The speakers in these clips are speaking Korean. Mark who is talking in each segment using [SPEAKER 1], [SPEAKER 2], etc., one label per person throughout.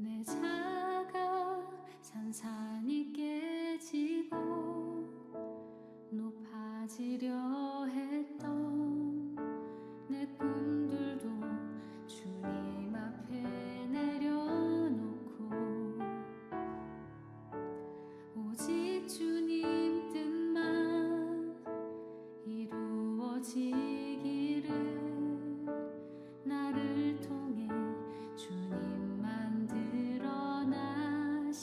[SPEAKER 1] 내 자가 산산이 깨지고 높아지려 했던 내 꿈들도 주님 앞에 내려놓고 오직 주님 뜻만 이루어지기를 나를 통해 주님만 드러나시기를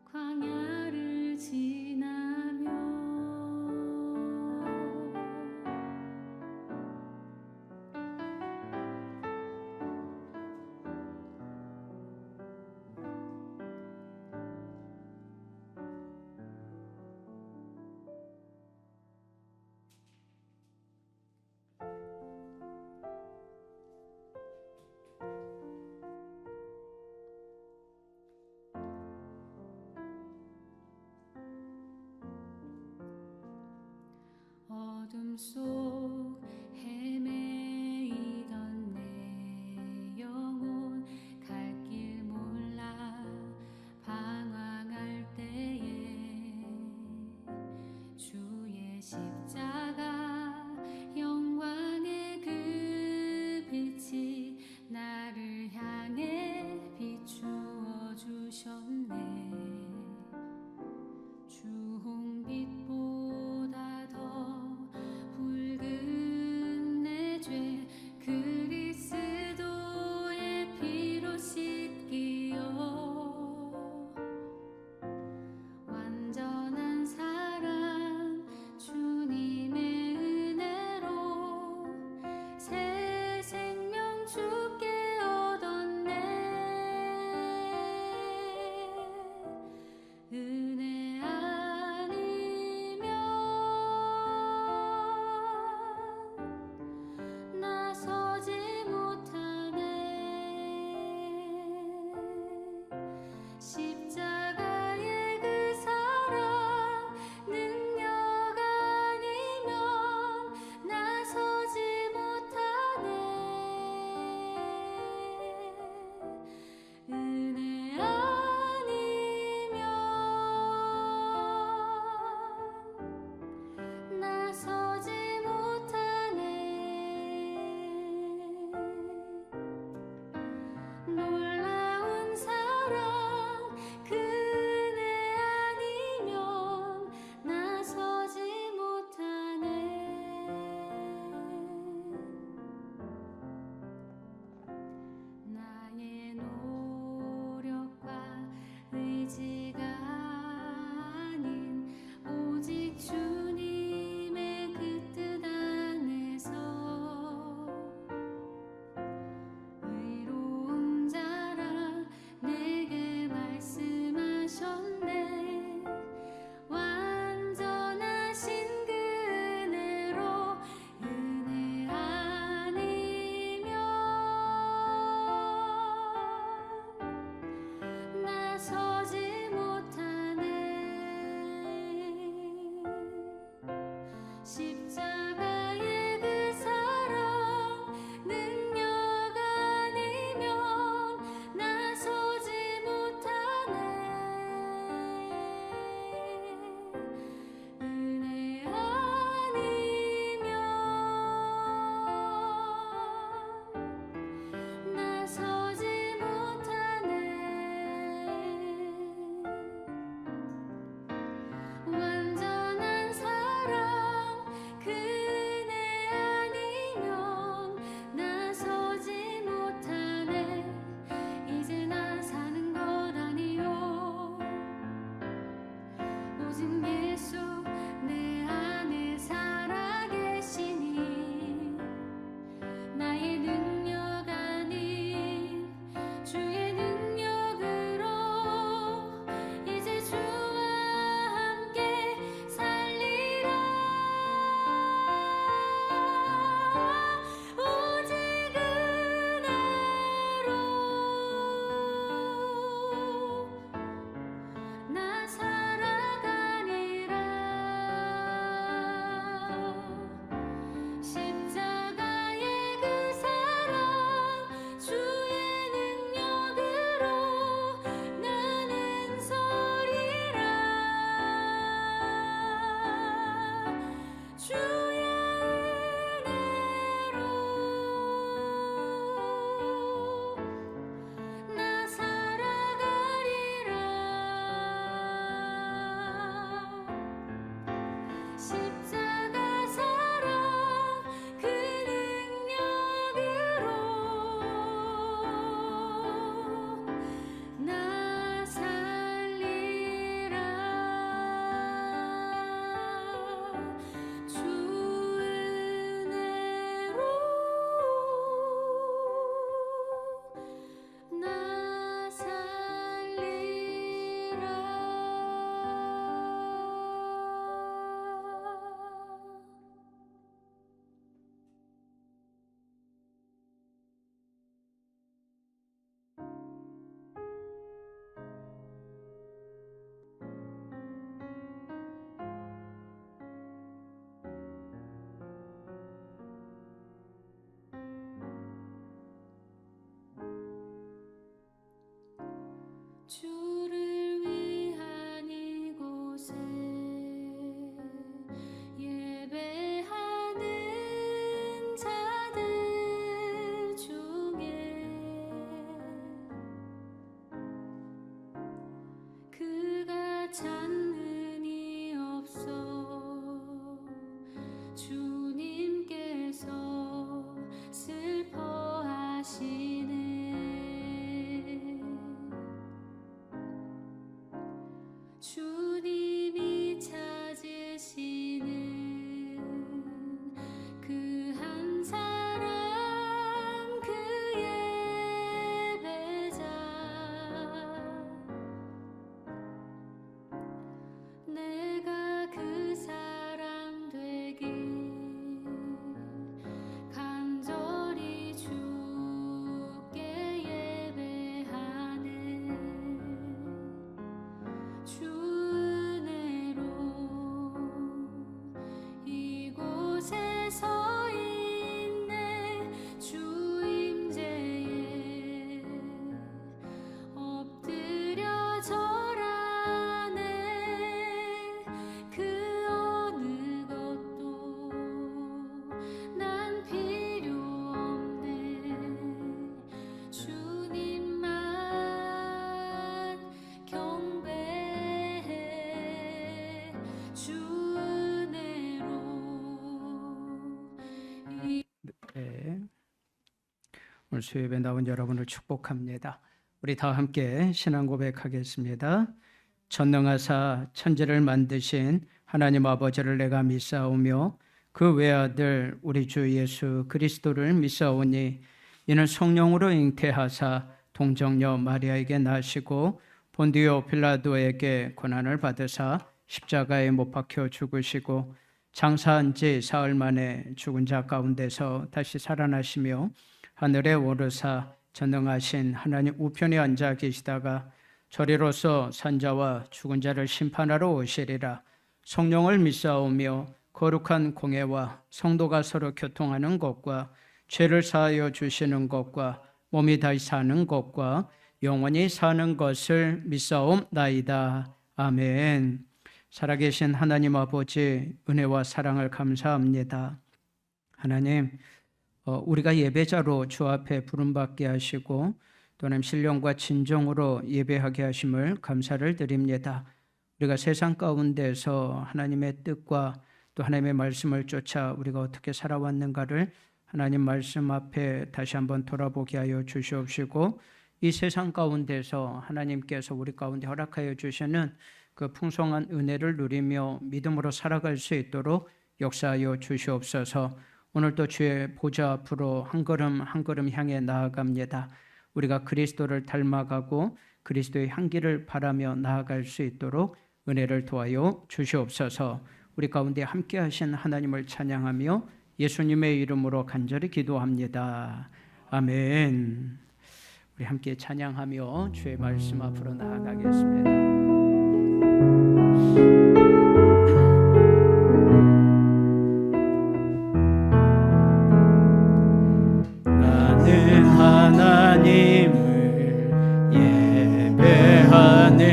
[SPEAKER 1] 광야를 지나며 어둠 속 헤매이던 내 영혼 갈 길 몰라 방황할 때에 주의 십자가 영광의 그 빛이 나를 향해 비추어 주셨네. 주홍빛보다 더 붉은 내 죄 그리스도의 피로 씻기어 완전한 사랑 주님의 은혜로 새 생명 주께 얻었네. 은혜 아니면 나서지 못하네. 십자가의 그 사랑 능력 아니면 나서지 못하네. 은혜 아니면 나서지 못하네. 놀라운 사랑 그 은혜 아니면 나서지 못하네. 나의 노력과 의지가 아닌 오직 주님의 그 뜻 안에서 의로운 자라 내게 말씀하셨네. 완전하신 그 은혜로 은혜 아니면 나서지 못하네. 십자가의 그 사랑 능력 아니면 나서지 못하네. 은혜 아니면 나서지 못하네. 완전한 사랑 그 곳에 서 있네. 주 임재에 엎드려 절하네. 그 어느 것도 난 필요 없네. 주님만 경배해. 주 은혜로
[SPEAKER 2] 네. 오늘 수요예배 나온 여러분을 축복합니다. 우리 다 함께 신앙 고백하겠습니다. 전능하사 천지를 만드신 하나님 아버지를 내가 믿사오며 그 외아들 우리 주 예수 그리스도를 믿사오니 이는 성령으로 잉태하사 동정녀 마리아에게 나시고 본디오 빌라도에게 고난을 받으사 십자가에 못 박혀 죽으시고 장사한 지 사흘 만에 죽은 자 가운데서 다시 살아나시며 하늘에 오르사 전능하신 하나님 우편에 앉아 계시다가 저리로서 산자와 죽은 자를 심판하러 오시리라. 성령을 믿사오며 거룩한 공회와 성도가 서로 교통하는 것과 죄를 사하여 주시는 것과 몸이 다시 사는 것과 영원히 사는 것을 믿사옵나이다. 아멘. 살아계신 하나님 아버지 은혜와 사랑을 감사합니다. 하나님, 우리가 예배자로 주 앞에 부름받게 하시고 또는 신령과 진정으로 예배하게 하심을 감사를 드립니다. 우리가 세상 가운데서 하나님의 뜻과 또 하나님의 말씀을 쫓아 우리가 어떻게 살아왔는가를 하나님 말씀 앞에 다시 한번 돌아보게 하여 주시옵시고 이 세상 가운데서 하나님께서 우리 가운데 허락하여 주시는 그 풍성한 은혜를 누리며 믿음으로 살아갈 수 있도록 역사하여 주시옵소서. 오늘도 주의 보좌 앞으로 한 걸음 한 걸음 향해 나아갑니다. 우리가 그리스도를 닮아가고 그리스도의 향기를 바라며 나아갈 수 있도록 은혜를 도와여 주시옵소서. 우리 가운데 함께 하신 하나님을 찬양하며 예수님의 이름으로 간절히 기도합니다. 아멘. 우리 함께 찬양하며 주의 말씀 앞으로 나아가겠습니다. 나는 하나님을 예배하네.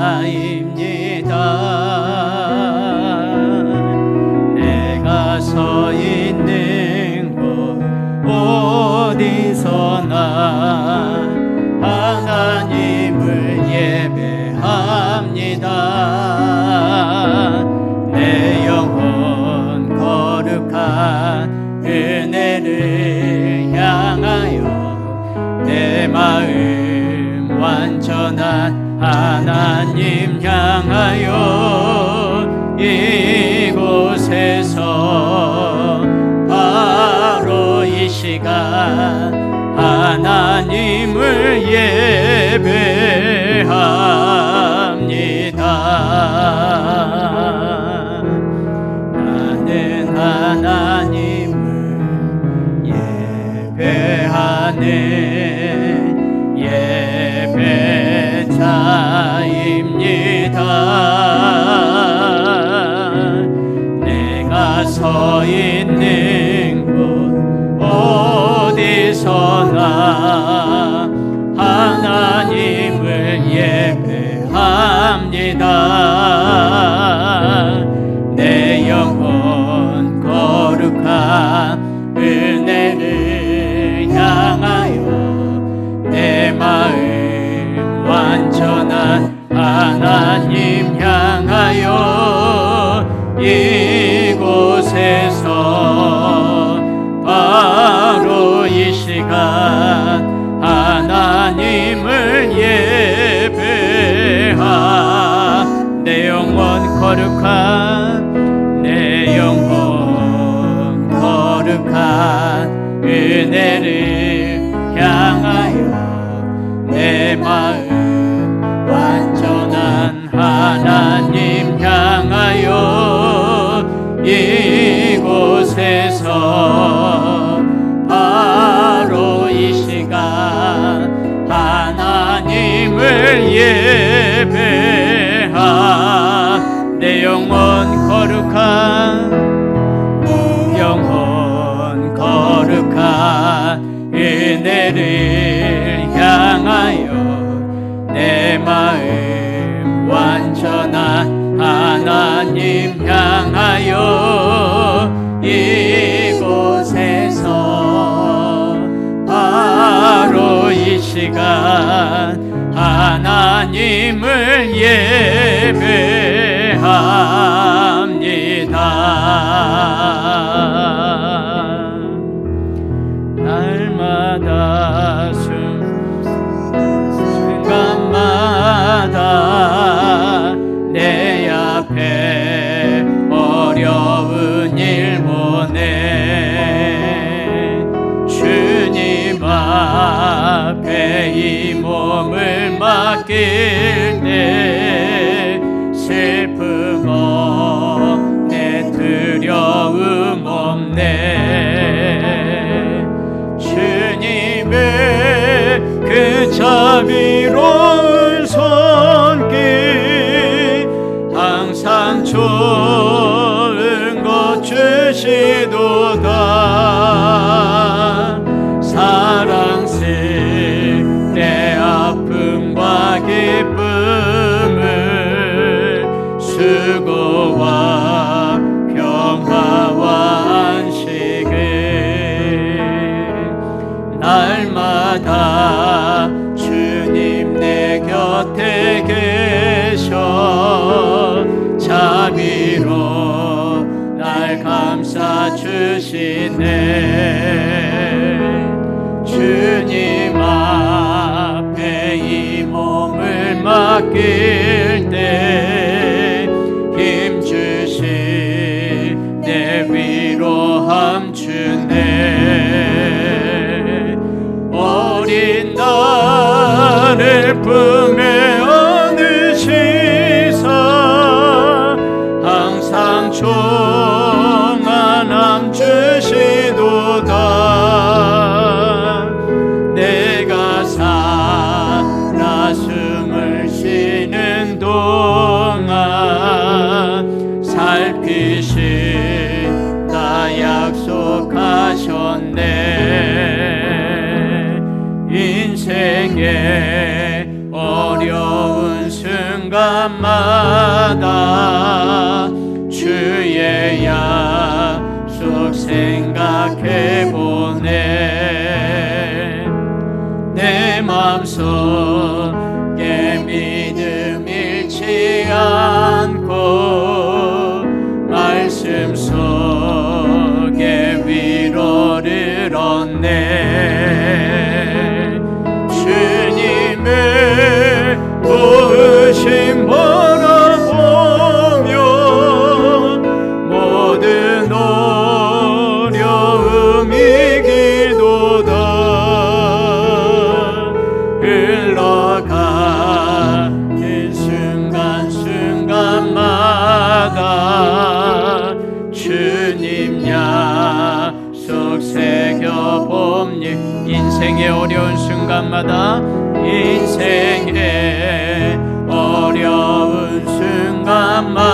[SPEAKER 2] 예배자입니다. 내가 서 있는 곳 어디서나 하나님을 예배합니다. 내 영혼 거룩한 은혜를 향하여 내 마음 완전한 하나님 향하여 이곳에서 바로 이 시간 하나님을 예배합니다. 나는 하나님을 예배하네. 예배자입니다. 내가 서 있는 곳 어디서나 하나님을 예배합니다. 내 영혼 거룩한 은혜를 향하여 내 마음 완전한 하나님 향하여 이곳에서 바로 이 시간 하나님을 예배하. 내 영혼 거룩한 내 영혼 거룩한 은혜를 향하여 내 마음 완전한 하나님 향하여 이곳에서 바로 이 시간 하나님을 예배하. 내 영혼 거룩한 은혜를 향하여 내 마음 완전한 하나님 향하여 이곳에서 바로 이 시간 하나님을 예배합니다. 날마다 순간마다 내 앞에 어려운 일 보내 주님 앞에 이 몸을 맡길 때 슬픔 없네 두려움 없네 주님의 그 자비로운 손길 항상 좋은 것 주시도다 사랑스레 내 아픔과 기쁨을 수고와 평화와 안식을 날마다 주님 내 곁에 계셔 자비로 날 감싸 주시네 주님 앞에 이 몸을 맡길 때 힘주시 내 위로함 주네 어린 나를 품에 안으시사 항상 평안함 주시도다 내가 살아 숨을 쉬는 동안 살피신다 약속하셨네 인생의 어려운 순간마다 주의 약속 생각해보네 내 맘속에 믿음 잃지 않고 말씀 속에 위로를 얻네 주님의 도우심 바라보며 모든 어려움 이기도다 흘러가는 순간순간마다 주님 약속 새겨봅니 인생의 어려운 순간마다 인생의 어려운 순간마다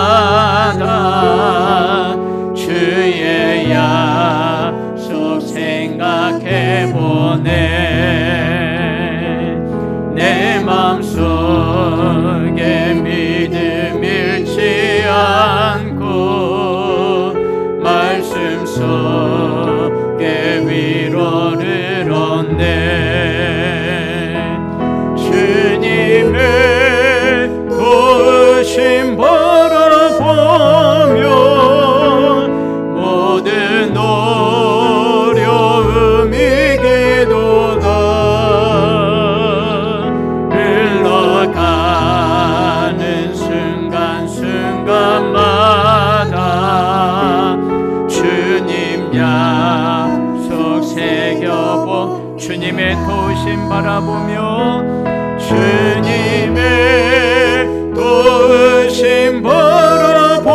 [SPEAKER 2] 주의 약속 생각해보네 내 맘속에 믿음 잃지 않고 말씀 속에 위로를 얻네 주님의 도우심 바라보며 모든 어려움 이기도다 흘러가는 순간순간마다 주님 약속 새겨보 주님의 도우심 바라보며 주님의 도우심 바라보며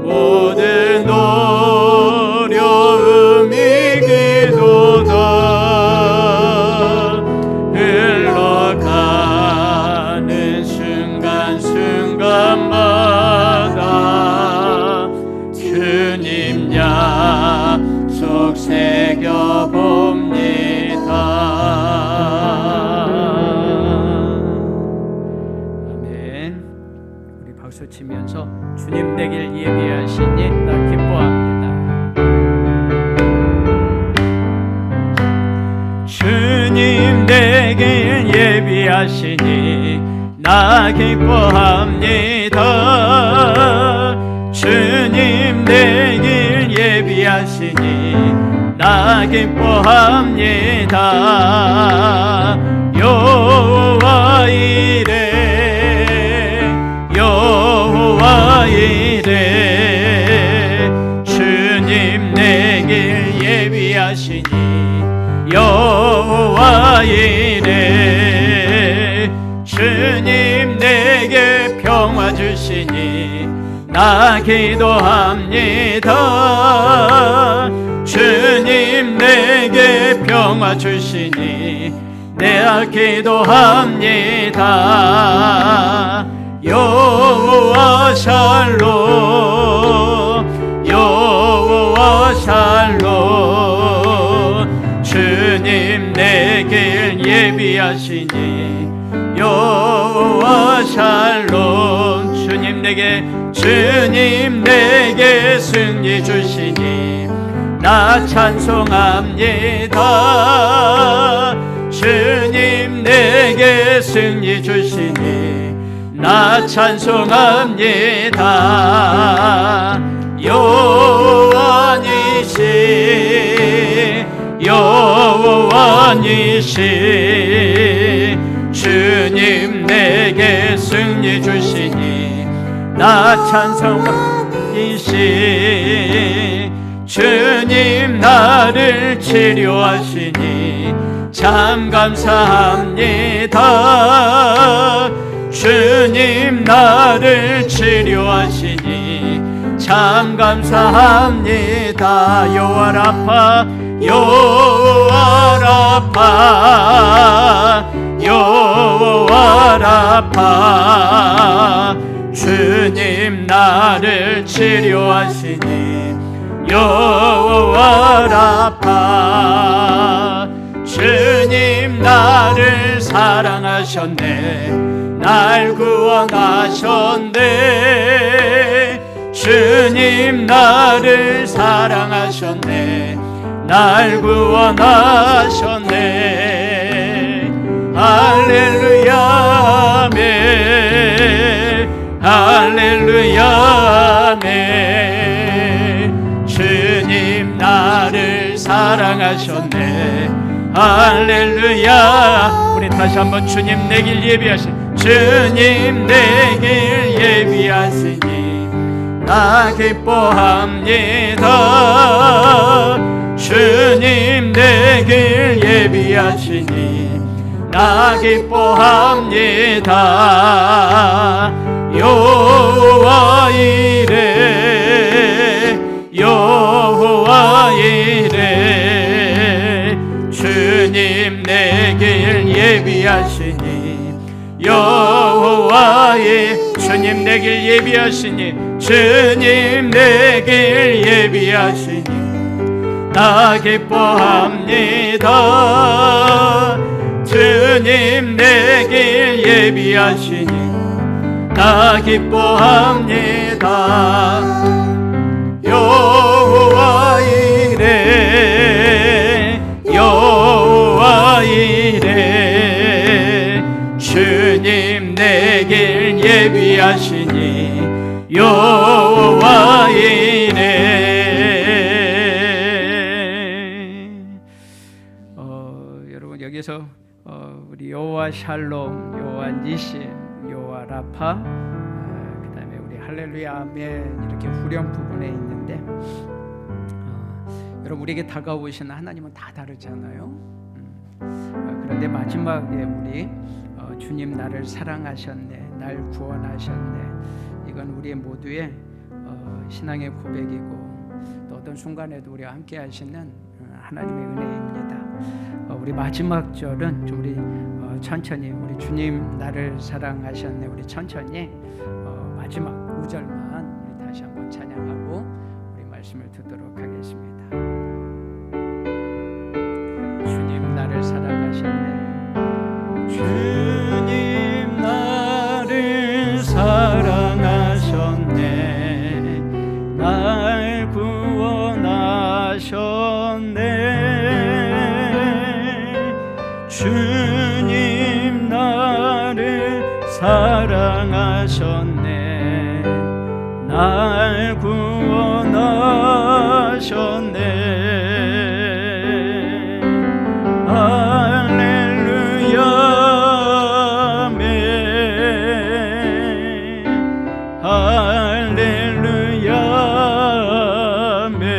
[SPEAKER 2] 모든 어려움 이기도다 흘러가는 순간순간 박수 치면서 주님 되길 예비하시니 나 기뻐합니다. 주님 되길 예비하시니 나 기뻐합니다. 주님 되길 예비하시니 나 기뻐합니다. 여호와 이레 여호와 이레 주님 내길 예비하시니 여호와 이레 주님 내게 평화 주시니 나 기도합니다. 주님 내게 평화 주시니 내가 기도합니다. 여호와 샬롬 여호와 샬롬 주님 내길 예비하시니 여호와 샬롬 주님 내게 승리 주시니 나 찬송합니다. 주님 내게 승리 주시니 나 찬송합니다. 여호와 니시 여호와 니시 주님 내게 승리 주시니 나 찬송하시니 주님 나를 치료하시니 참 감사합니다. 주님 나를 치료하시니 참 감사합니다. 여호와 라파 여호와 라파 여호와 라파 주님 나를 치료하시니 여호와 라파 주님 나를 사랑하셨네 날 구원하셨네 주님 나를 사랑하셨네 날 구원하셨네 할렐루야 아멘 할렐루야 아멘 주님 나를 사랑하셨네 할렐루야 우리 다시 한번 주님 내길 예비하신 주님 내길 예비하시니 나 기뻐합니다. 주님 내길 예비하시니 나 기뻐합니다. 여호와 이레 여호와 이레 주님 내길 예비하시니 여호와 이레 주님 내길 예비하시니 주님 내길 예비하시니 나 기뻐합니다. 주님 내길 예비하시니 나 기뻐합니다. 여호와 이레 여호와 이레 주님 내길 예비하시니 여호와 이레 여러분 여기서 우리 여호와 샬롬 여호와 니시 여호와 라파 그 다음에 우리 할렐루야 아멘 이렇게 후렴 부분에 있는데 여러분 우리에게 다가오신 하나님은 다 다르잖아요. 그런데 마지막에 우리 주님 나를 사랑하셨네 날 구원하셨네 이건 우리 모두의 신앙의 고백이고 또 어떤 순간에도 우리와 함께 하시는 하나님의 은혜입니다. 우리 마지막 절은 우리 천천히 우리 주님 나를 사랑하셨네 우리 천천히 마지막 5절만 우리 다시 한번 찬양하고 우리 말씀을 듣도록 하겠습니다. 주님 나를 사랑하셨네 주님 나를 사랑하셨네 날 구원하셨네. 할렐루야 아멘. 할렐루야 아멘.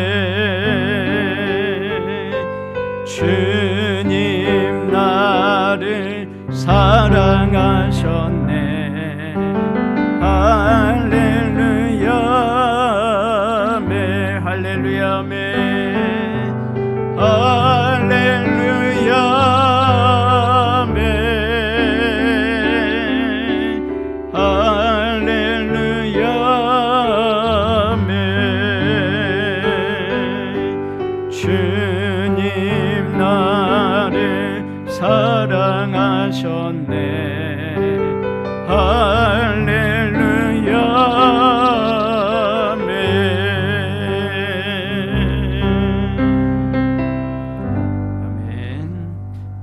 [SPEAKER 2] 주님 나를 사랑하셨네. 할렐루야 아멘. 할렐루야 아멘. 할렐루야 아멘. 할렐루야 아멘. 주님 나를 사랑하셨네. 할렐루야 아멘. 아멘.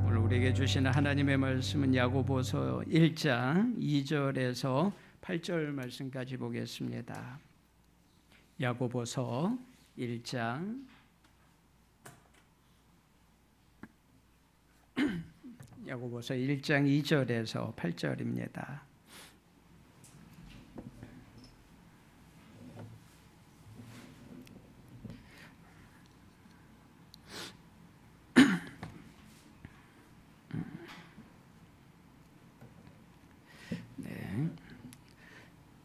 [SPEAKER 2] 오늘 우리에게 주시는 하나님의 말씀은 야고보서 1장 2절에서 8절 말씀까지 보겠습니다. 야고보서 1장 야고보서 1장 2절에서 8절입니다.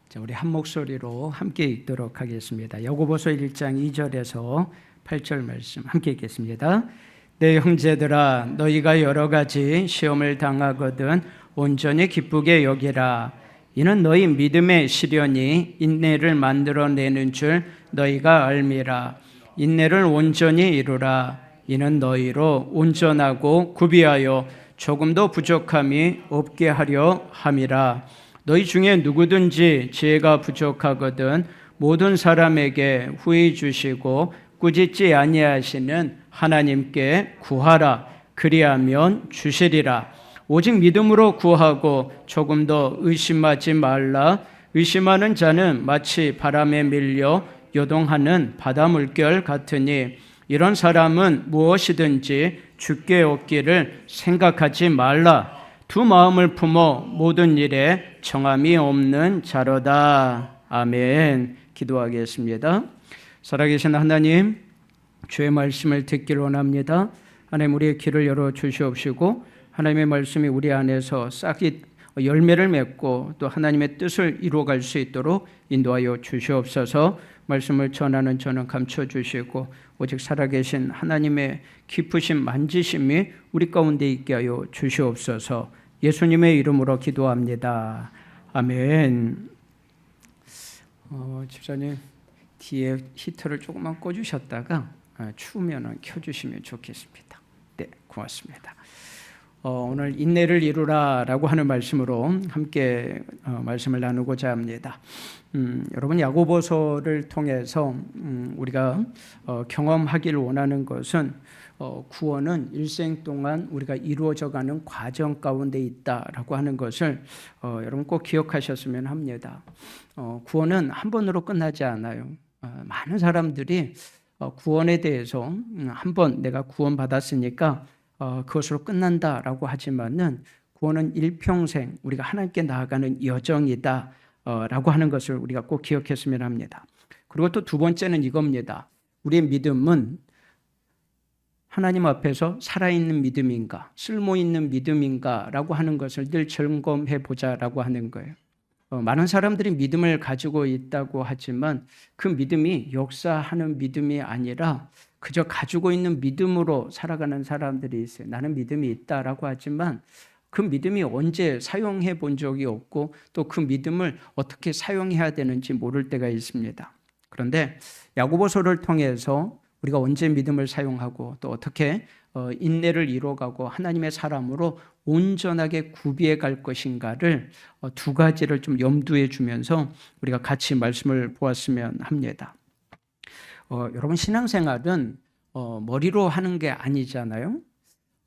[SPEAKER 2] 자, 우리 한 목소리로 함께 읽도록 하겠습니다. 야고보서 1장 2절에서 8절 말씀 함께 읽겠습니다. 내 형제들아, 너희가 여러 가지 시험을 당하거든 온전히 기쁘게 여기라. 이는 너희 믿음의 시련이 인내를 만들어내는 줄 너희가 알미라. 인내를 온전히 이루라. 이는 너희로 온전하고 구비하여 조금도 부족함이 없게 하려 함이라. 너희 중에 누구든지 지혜가 부족하거든 모든 사람에게 후히 주시고 꾸짖지 아니하시는 하나님께 구하라. 그리하면 주시리라. 오직 믿음으로 구하고 조금 더 의심하지 말라. 의심하는 자는 마치 바람에 밀려 요동하는 바다 물결 같으니 이런 사람은 무엇이든지 주께 얻기를 생각하지 말라. 두 마음을 품어 모든 일에 정함이 없는 자로다. 아멘. 기도하겠습니다. 살아계신 하나님, 주의 말씀을 듣기를 원합니다. 하나님, 우리의 귀를 열어 주시옵시고 하나님의 말씀이 우리 안에서 싹이 열매를 맺고 또 하나님의 뜻을 이루어갈 수 있도록 인도하여 주시옵소서. 말씀을 전하는 저는 감춰주시고 오직 살아계신 하나님의 깊으신 만지심이 우리 가운데 있게 하여 주시옵소서. 예수님의 이름으로 기도합니다. 아멘. 집사님 뒤에 히터를 조금만 꺼주셨다가 추우면 켜주시면 좋겠습니다. 네, 고맙습니다. 오늘 인내를 이루라라고 하는 말씀으로 함께 말씀을 나누고자 합니다. 여러분, 야고보서를 통해서 우리가 경험하기를 원하는 것은 구원은 일생 동안 우리가 이루어져가는 과정 가운데 있다라고 하는 것을 여러분 꼭 기억하셨으면 합니다. 구원은 한 번으로 끝나지 않아요. 많은 사람들이 구원에 대해서 한 번 내가 구원받았으니까 그것으로 끝난다라고 하지만은 구원은 일평생 우리가 하나님께 나아가는 여정이다 라고 하는 것을 우리가 꼭 기억했으면 합니다. 그리고 또 두 번째는 이겁니다. 우리의 믿음은 하나님 앞에서 살아있는 믿음인가, 쓸모있는 믿음인가 라고 하는 것을 늘 점검해 보자라고 하는 거예요. 많은 사람들이 믿음을 가지고 있다고 하지만 그 믿음이 역사하는 믿음이 아니라 그저 가지고 있는 믿음으로 살아가는 사람들이 있어요. 나는 믿음이 있다라고 하지만 그 믿음이 언제 사용해 본 적이 없고 또 그 믿음을 어떻게 사용해야 되는지 모를 때가 있습니다. 그런데 야고보서를 통해서 우리가 언제 믿음을 사용하고 또 어떻게 인내를 이뤄가고 하나님의 사람으로 온전하게 구비해 갈 것인가를 두 가지를 좀 염두에 주면서 우리가 같이 말씀을 보았으면 합니다. 여러분, 신앙생활은 머리로 하는 게 아니잖아요.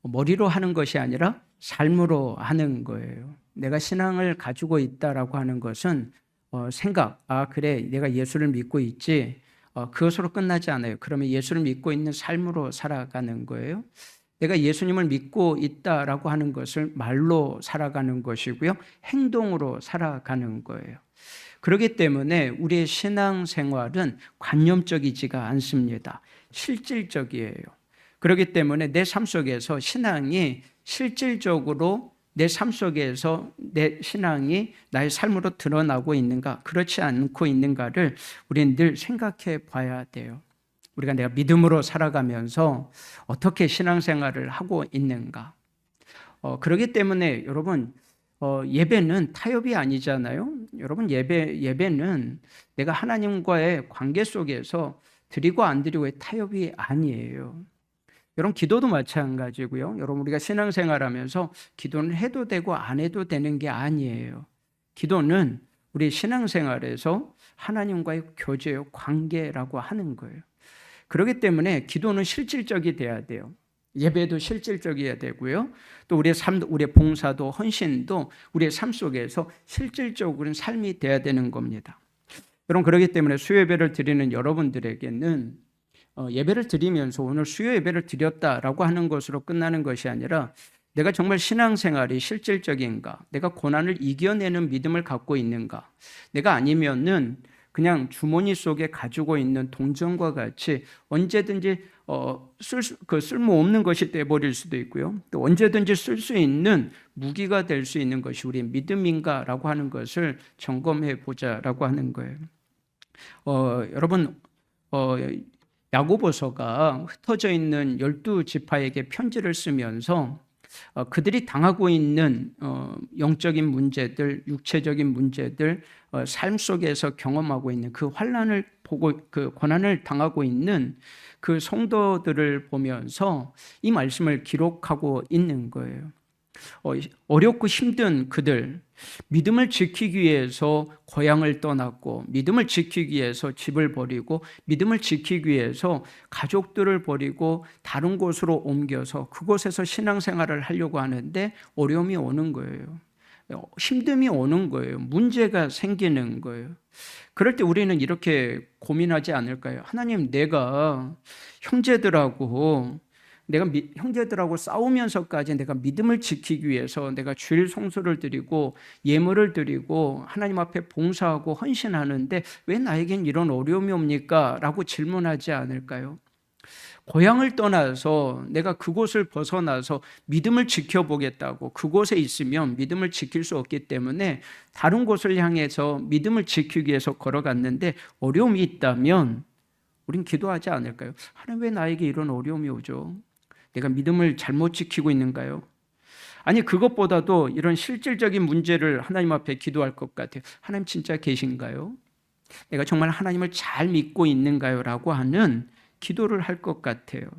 [SPEAKER 2] 머리로 하는 것이 아니라 삶으로 하는 거예요. 내가 신앙을 가지고 있다라고 하는 것은 생각, 그래, 내가 예수를 믿고 있지. 그것으로 끝나지 않아요. 그러면 예수를 믿고 있는 삶으로 살아가는 거예요. 내가 예수님을 믿고 있다라고 하는 것을 말로 살아가는 것이고요. 행동으로 살아가는 거예요. 그렇기 때문에 우리의 신앙생활은 관념적이지가 않습니다. 실질적이에요. 그렇기 때문에 내 삶 속에서 신앙이 실질적으로 내 삶 속에서 내 신앙이 나의 삶으로 드러나고 있는가, 그렇지 않고 있는가를 우리는 늘 생각해 봐야 돼요. 우리가 내가 믿음으로 살아가면서 어떻게 신앙생활을 하고 있는가. 그렇기 때문에 여러분, 예배는 타협이 아니잖아요. 여러분, 예배는 내가 하나님과의 관계 속에서 드리고 안 드리고의 타협이 아니에요. 여러분, 기도도 마찬가지고요. 여러분, 우리가 신앙생활하면서 기도는 해도 되고 안 해도 되는 게 아니에요. 기도는 우리 신앙생활에서 하나님과의 교제요, 관계라고 하는 거예요. 그렇기 때문에 기도는 실질적이 돼야 돼요. 예배도 실질적이어야 되고요. 또 우리의 삶, 우리의 봉사도 헌신도 우리의 삶 속에서 실질적인 삶이 돼야 되는 겁니다. 여러분, 그렇기 때문에 수요 예배를 드리는 여러분들에게는 예배를 드리면서 오늘 수요 예배를 드렸다라고 하는 것으로 끝나는 것이 아니라 내가 정말 신앙생활이 실질적인가, 내가 고난을 이겨내는 믿음을 갖고 있는가, 내가 아니면은 그냥 주머니 속에 가지고 있는 동전과 같이 언제든지 쓸모없는 것이 돼버릴 수도 있고요. 또 언제든지 쓸 수 있는 무기가 될 수 있는 것이 우리의 믿음인가라고 하는 것을 점검해 보자라고 하는 거예요. 여러분, 야고보서가 흩어져 있는 12지파에게 편지를 쓰면서 그들이 당하고 있는 영적인 문제들, 육체적인 문제들, 삶 속에서 경험하고 있는 그 환난을 보고 그 고난을 당하고 있는 그 성도들을 보면서 이 말씀을 기록하고 있는 거예요. 어렵고 힘든 그들, 믿음을 지키기 위해서 고향을 떠났고, 믿음을 지키기 위해서 집을 버리고, 믿음을 지키기 위해서 가족들을 버리고 다른 곳으로 옮겨서 그곳에서 신앙생활을 하려고 하는데 어려움이 오는 거예요. 힘듦이 오는 거예요. 문제가 생기는 거예요. 그럴 때 우리는 이렇게 고민하지 않을까요? 하나님, 내가 형제들하고 싸우면서까지 내가 믿음을 지키기 위해서 내가 주일 성수를 드리고 예물을 드리고 하나님 앞에 봉사하고 헌신하는데 왜 나에겐 이런 어려움이 옵니까? 라고 질문하지 않을까요? 고향을 떠나서 내가 그곳을 벗어나서 믿음을 지켜보겠다고 그곳에 있으면 믿음을 지킬 수 없기 때문에 다른 곳을 향해서 믿음을 지키기 위해서 걸어갔는데 어려움이 있다면 우린 기도하지 않을까요? 하나님, 왜 나에게 이런 어려움이 오죠? 내가 믿음을 잘못 지키고 있는가요? 아니, 그것보다도 이런 실질적인 문제를 하나님 앞에 기도할 것 같아요. 하나님 진짜 계신가요? 내가 정말 하나님을 잘 믿고 있는가요? 라고 하는 기도를 할 것 같아요.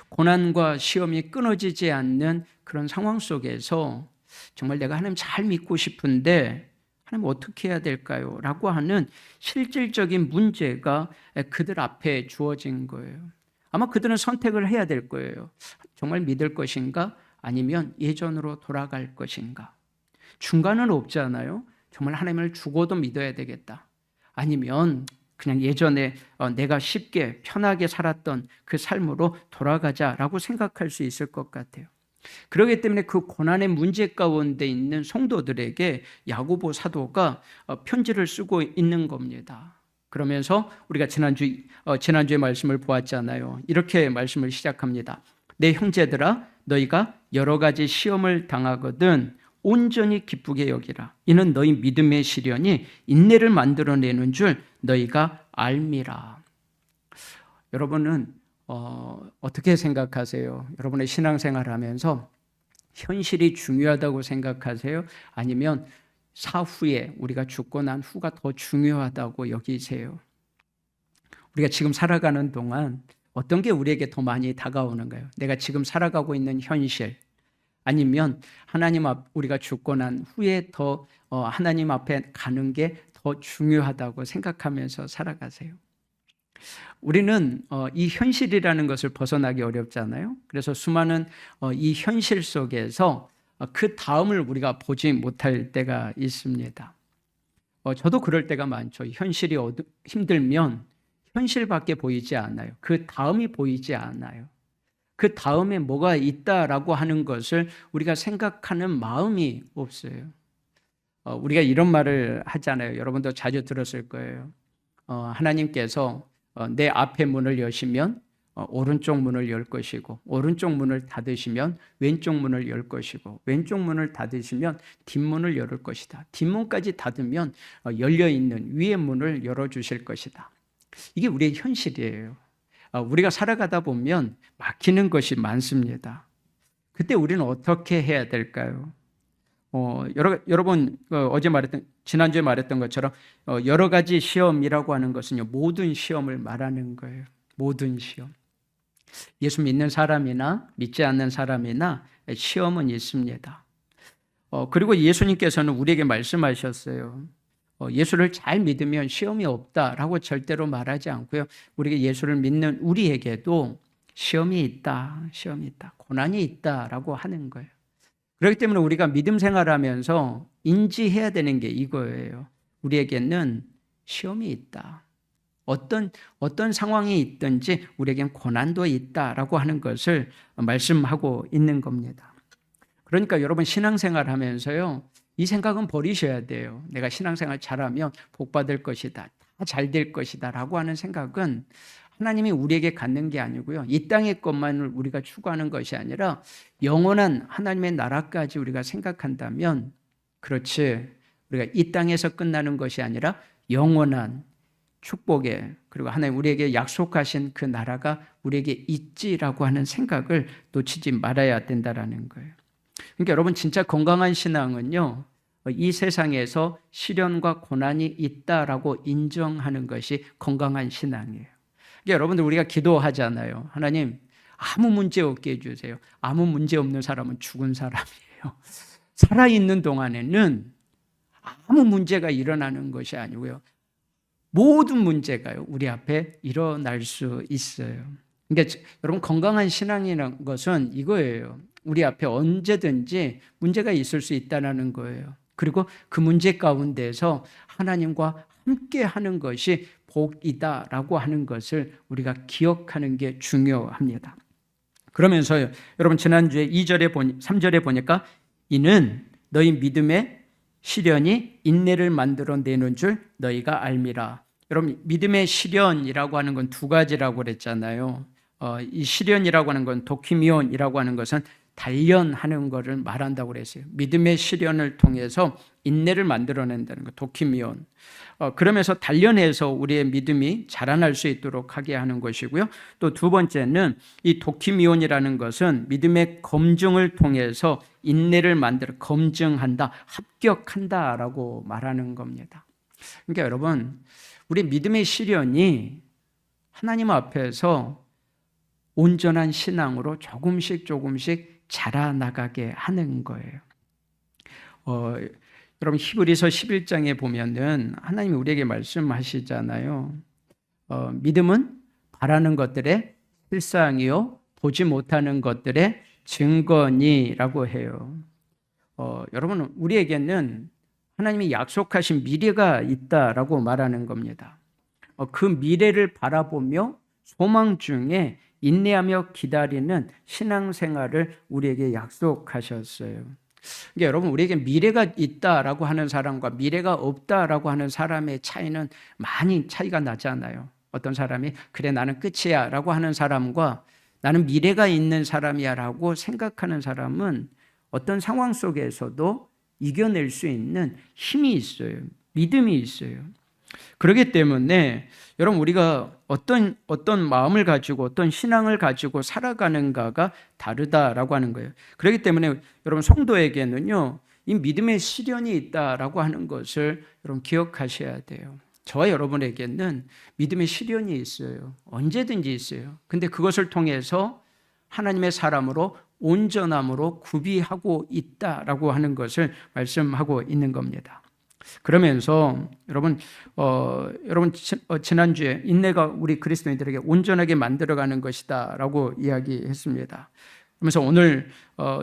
[SPEAKER 2] 고난과 시험이 끊어지지 않는 그런 상황 속에서 정말 내가 하나님 잘 믿고 싶은데 하나님 어떻게 해야 될까요? 라고 하는 실질적인 문제가 그들 앞에 주어진 거예요. 아마 그들은 선택을 해야 될 거예요. 정말 믿을 것인가? 아니면 예전으로 돌아갈 것인가? 중간은 없잖아요. 정말 하나님을 죽어도 믿어야 되겠다. 아니면 그냥 예전에 내가 쉽게 편하게 살았던 그 삶으로 돌아가자라고 생각할 수 있을 것 같아요. 그렇기 때문에 그 고난의 문제 가운데 있는 성도들에게 야고보 사도가 편지를 쓰고 있는 겁니다. 그러면서 우리가 지난주에 말씀을 보았잖아요. 이렇게 말씀을 시작합니다. 내 형제들아, 너희가 여러 가지 시험을 당하거든 온전히 기쁘게 여기라. 이는 너희 믿음의 시련이 인내를 만들어내는 줄 너희가 알미라. 여러분은 어떻게 생각하세요? 여러분의 신앙생활을 하면서 현실이 중요하다고 생각하세요? 아니면 사후에 우리가 죽고 난 후가 더 중요하다고 여기세요? 우리가 지금 살아가는 동안 어떤 게 우리에게 더 많이 다가오는가요? 내가 지금 살아가고 있는 현실, 아니면 하나님 앞 우리가 죽고 난 후에 더 하나님 앞에 가는 게 더 중요하다고 생각하면서 살아가세요? 우리는 이 현실이라는 것을 벗어나기 어렵잖아요. 그래서 수많은 이 현실 속에서 그 다음을 우리가 보지 못할 때가 있습니다. 저도 그럴 때가 많죠. 현실이 힘들면 현실밖에 보이지 않아요. 그 다음이 보이지 않아요. 그 다음에 뭐가 있다라고 하는 것을 우리가 생각하는 마음이 없어요. 우리가 이런 말을 하잖아요. 여러분도 자주 들었을 거예요. 하나님께서 내 앞에 문을 여시면 오른쪽 문을 열 것이고, 오른쪽 문을 닫으시면 왼쪽 문을 열 것이고, 왼쪽 문을 닫으시면 뒷문을 열을 것이다. 뒷문까지 닫으면 열려있는 위의 문을 열어주실 것이다. 이게 우리의 현실이에요. 우리가 살아가다 보면 막히는 것이 많습니다. 그때 우리는 어떻게 해야 될까요? 여러분 어제 말했던, 지난주에 말했던 것처럼 여러 가지 시험이라고 하는 것은요, 모든 시험을 말하는 거예요. 모든 시험. 예수 믿는 사람이나 믿지 않는 사람이나 시험은 있습니다. 그리고 예수님께서는 우리에게 말씀하셨어요. 예수를 잘 믿으면 시험이 없다라고 절대로 말하지 않고요. 우리가 예수를 믿는 우리에게도 시험이 있다, 시험이 있다, 고난이 있다라고 하는 거예요. 그렇기 때문에 우리가 믿음 생활하면서 인지해야 되는 게 이거예요. 우리에게는 시험이 있다. 어떤 상황이 있든지 우리에겐 고난도 있다라고 하는 것을 말씀하고 있는 겁니다. 그러니까 여러분 신앙생활 하면서요, 이 생각은 버리셔야 돼요. 내가 신앙생활 잘하면 복 받을 것이다, 다 잘 될 것이다 라고 하는 생각은 하나님이 우리에게 갖는 게 아니고요, 이 땅의 것만을 우리가 추구하는 것이 아니라 영원한 하나님의 나라까지 우리가 생각한다면, 그렇지, 우리가 이 땅에서 끝나는 것이 아니라 영원한 축복에, 그리고 하나님 우리에게 약속하신 그 나라가 우리에게 있지라고 하는 생각을 놓치지 말아야 된다라는 거예요. 그러니까 여러분, 진짜 건강한 신앙은요, 이 세상에서 시련과 고난이 있다라고 인정하는 것이 건강한 신앙이에요. 그러니까 여러분들, 우리가 기도하잖아요. 하나님, 아무 문제 없게 해주세요. 아무 문제 없는 사람은 죽은 사람이에요. 살아있는 동안에는 아무 문제가 일어나는 것이 아니고요, 모든 문제가요, 우리 앞에 일어날 수 있어요. 그러니까 여러분, 건강한 신앙이라는 것은 이거예요. 우리 앞에 언제든지 문제가 있을 수 있다는 거예요. 그리고 그 문제 가운데서 하나님과 함께 하는 것이 복이다라고 하는 것을 우리가 기억하는 게 중요합니다. 그러면서요, 여러분 지난주에 3절에 보니까 이는 너희 믿음의 시련이 인내를 만들어내는 줄 너희가 알미라. 여러분, 믿음의 시련이라고 하는 건 두 가지라고 그랬잖아요. 이 시련이라고 하는 건, 도키미온이라고 하는 것은 단련하는 것을 말한다고 그랬어요. 믿음의 시련을 통해서 인내를 만들어낸다는 것, 도키미온. 그러면서 단련해서 우리의 믿음이 자라날 수 있도록 하게 하는 것이고요. 또 두 번째는 이 도키미온이라는 것은 믿음의 검증을 통해서 인내를 만들어 검증한다, 합격한다라고 말하는 겁니다. 그러니까 여러분, 우리 믿음의 시련이 하나님 앞에서 온전한 신앙으로 조금씩 자라나가게 하는 거예요. 여러분, 히브리서 11장에 보면은 하나님이 우리에게 말씀하시잖아요. 믿음은 바라는 것들의 실상이요 보지 못하는 것들의 증거니라고 해요. 여러분, 우리에게는 하나님이 약속하신 미래가 있다라고 말하는 겁니다. 그 미래를 바라보며 소망 중에 인내하며 기다리는 신앙생활을 우리에게 약속하셨어요. 그러니까 여러분, 우리에게 미래가 있다라고 하는 사람과 미래가 없다라고 하는 사람의 차이는 많이 차이가 나잖아요. 어떤 사람이 그래 나는 끝이야 라고 하는 사람과 나는 미래가 있는 사람이야 라고 생각하는 사람은 어떤 상황 속에서도 이겨낼 수 있는 힘이 있어요. 믿음이 있어요. 그렇기 때문에 여러분, 우리가 어떤 마음을 가지고 어떤 신앙을 가지고 살아가는가가 다르다라고 하는 거예요. 그렇기 때문에 여러분, 성도에게는요, 이 믿음의 시련이 있다라고 하는 것을 여러분 기억하셔야 돼요. 저와 여러분에게는 믿음의 시련이 있어요. 언제든지 있어요. 근데 그것을 통해서 하나님의 사람으로 온전함으로 구비하고 있다라고 하는 것을 말씀하고 있는 겁니다. 그러면서 여러분, 지난주에 인내가 우리 그리스도인들에게 온전하게 만들어가는 것이다라고 이야기했습니다. 그래서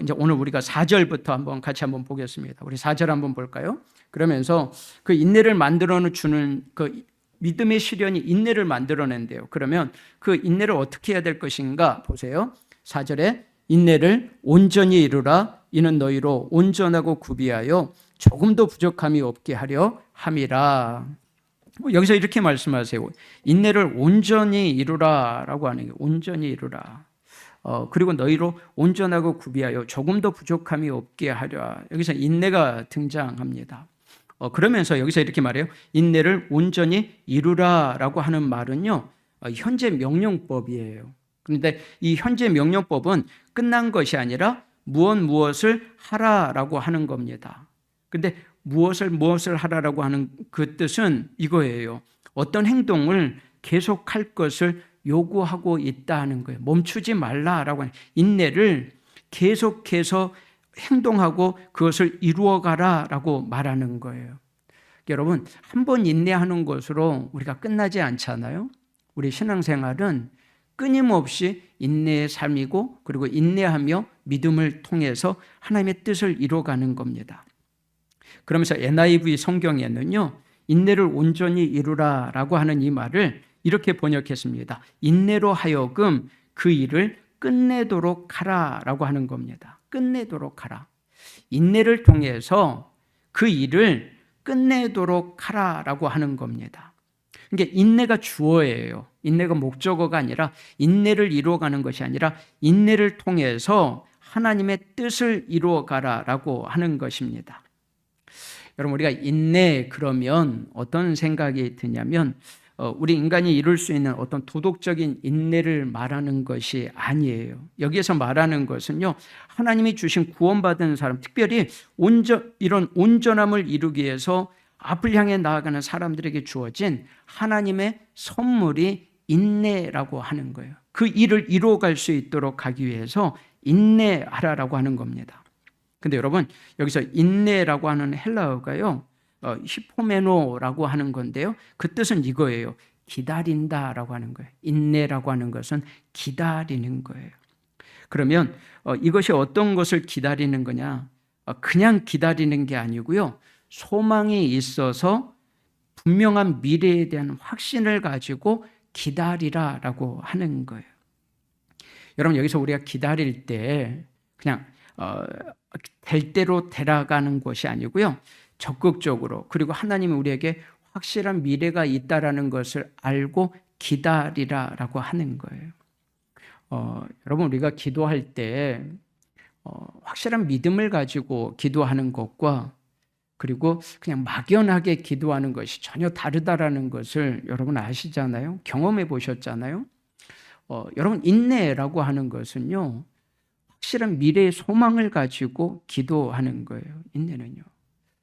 [SPEAKER 2] 이제 오늘 우리가 4절부터 같이 한번 보겠습니다. 우리 4절 한번 볼까요? 그러면서 그 인내를 만들어 주는 그 믿음의 시련이 인내를 만들어낸대요. 그러면 그 인내를 어떻게 해야 될 것인가 보세요. 4절에 인내를 온전히 이루라. 이는 너희로 온전하고 구비하여 조금도 부족함이 없게 하려 함이라. 여기서 이렇게 말씀하세요. 인내를 온전히 이루라라고 하는 게 온전히 이루라. 그리고 너희로 온전하고 구비하여 조금도 부족함이 없게 하려. 여기서 인내가 등장합니다. 그러면서 여기서 이렇게 말해요. 인내를 온전히 이루라라고 하는 말은요, 현재 명령법이에요. 그런데 이 현재 명령법은 끝난 것이 아니라 무엇을 하라라고 하는 겁니다. 그런데 무엇을 하라라고 하는 그 뜻은 이거예요. 어떤 행동을 계속할 것을 요구하고 있다는 거예요. 멈추지 말라라고 하는 인내를 계속해서 행동하고 그것을 이루어가라라고 말하는 거예요. 여러분, 한 번 인내하는 것으로 우리가 끝나지 않잖아요. 우리 신앙생활은 끊임없이 인내의 삶이고 그리고 인내하며 믿음을 통해서 하나님의 뜻을 이루어가는 겁니다. 그러면서 NIV 성경에는요, 인내를 온전히 이루라라고 하는 이 말을 이렇게 번역했습니다. 인내로 하여금 그 일을 끝내도록 하라라고 하는 겁니다. 끝내도록 하라. 인내를 통해서 그 일을 끝내도록 하라라고 하는 겁니다. 그러니까 인내가 주어예요. 인내가 목적어가 아니라 인내를 이루어가는 것이 아니라 인내를 통해서 하나님의 뜻을 이루어가라라고 하는 것입니다. 여러분, 우리가 인내 그러면 어떤 생각이 드냐면 우리 인간이 이룰 수 있는 어떤 도덕적인 인내를 말하는 것이 아니에요. 여기에서 말하는 것은요, 하나님이 주신 구원받은 사람, 특별히 이런 온전함을 이루기 위해서 앞을 향해 나아가는 사람들에게 주어진 하나님의 선물이 인내라고 하는 거예요. 그 일을 이루어갈 수 있도록 하기 위해서 인내하라라고 하는 겁니다. 근데 여러분, 여기서 인내라고 하는 헬라어가요, 히포메노라고 하는 건데요, 그 뜻은 이거예요. 기다린다라고 하는 거예요. 인내라고 하는 것은 기다리는 거예요. 그러면 이것이 어떤 것을 기다리는 거냐? 그냥 기다리는 게 아니고요, 소망이 있어서 분명한 미래에 대한 확신을 가지고 기다리라라고 하는 거예요. 여러분, 여기서 우리가 기다릴 때 그냥 될 대로 되라가는 것이 아니고요, 적극적으로, 그리고 하나님이 우리에게 확실한 미래가 있다라는 것을 알고 기다리라라고 하는 거예요. 여러분, 우리가 기도할 때 확실한 믿음을 가지고 기도하는 것과 그리고 그냥 막연하게 기도하는 것이 전혀 다르다라는 것을 여러분 아시잖아요. 경험해 보셨잖아요. 여러분, 인내라고 하는 것은요, 확실한 미래의 소망을 가지고 기도하는 거예요. 인내는요.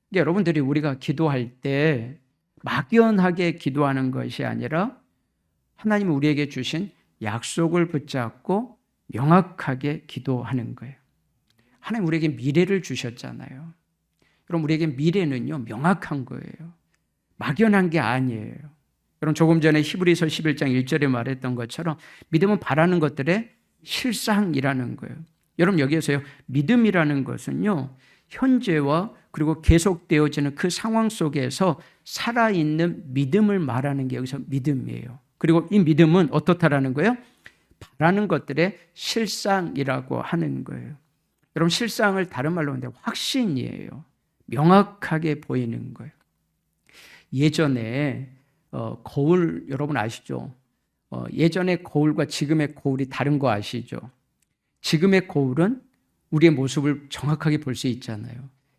[SPEAKER 2] 근데 여러분들이 우리가 기도할 때 막연하게 기도하는 것이 아니라 하나님이 우리에게 주신 약속을 붙잡고 명확하게 기도하는 거예요. 하나님 우리에게 미래를 주셨잖아요. 여러분, 우리에게 미래는요, 명확한 거예요. 막연한 게 아니에요. 여러분, 조금 전에 히브리서 11장 1절에 말했던 것처럼 믿음은 바라는 것들의 실상이라는 거예요. 여러분, 여기에서요, 믿음이라는 것은요, 현재와 그리고 계속되어지는 그 상황 속에서 살아있는 믿음을 말하는 게 여기서 믿음이에요. 그리고 이 믿음은 어떻다라는 거예요? 바라는 것들의 실상이라고 하는 거예요. 여러분, 실상을 다른 말로 하는데 확신이에요. 명확하게 보이는 거예요. 예전에 거울, 여러분 아시죠? 예전의 거울과 지금의 거울이 다른 거 아시죠? 지금의 거울은 우리의 모습을 정확하게 볼 수 있잖아요.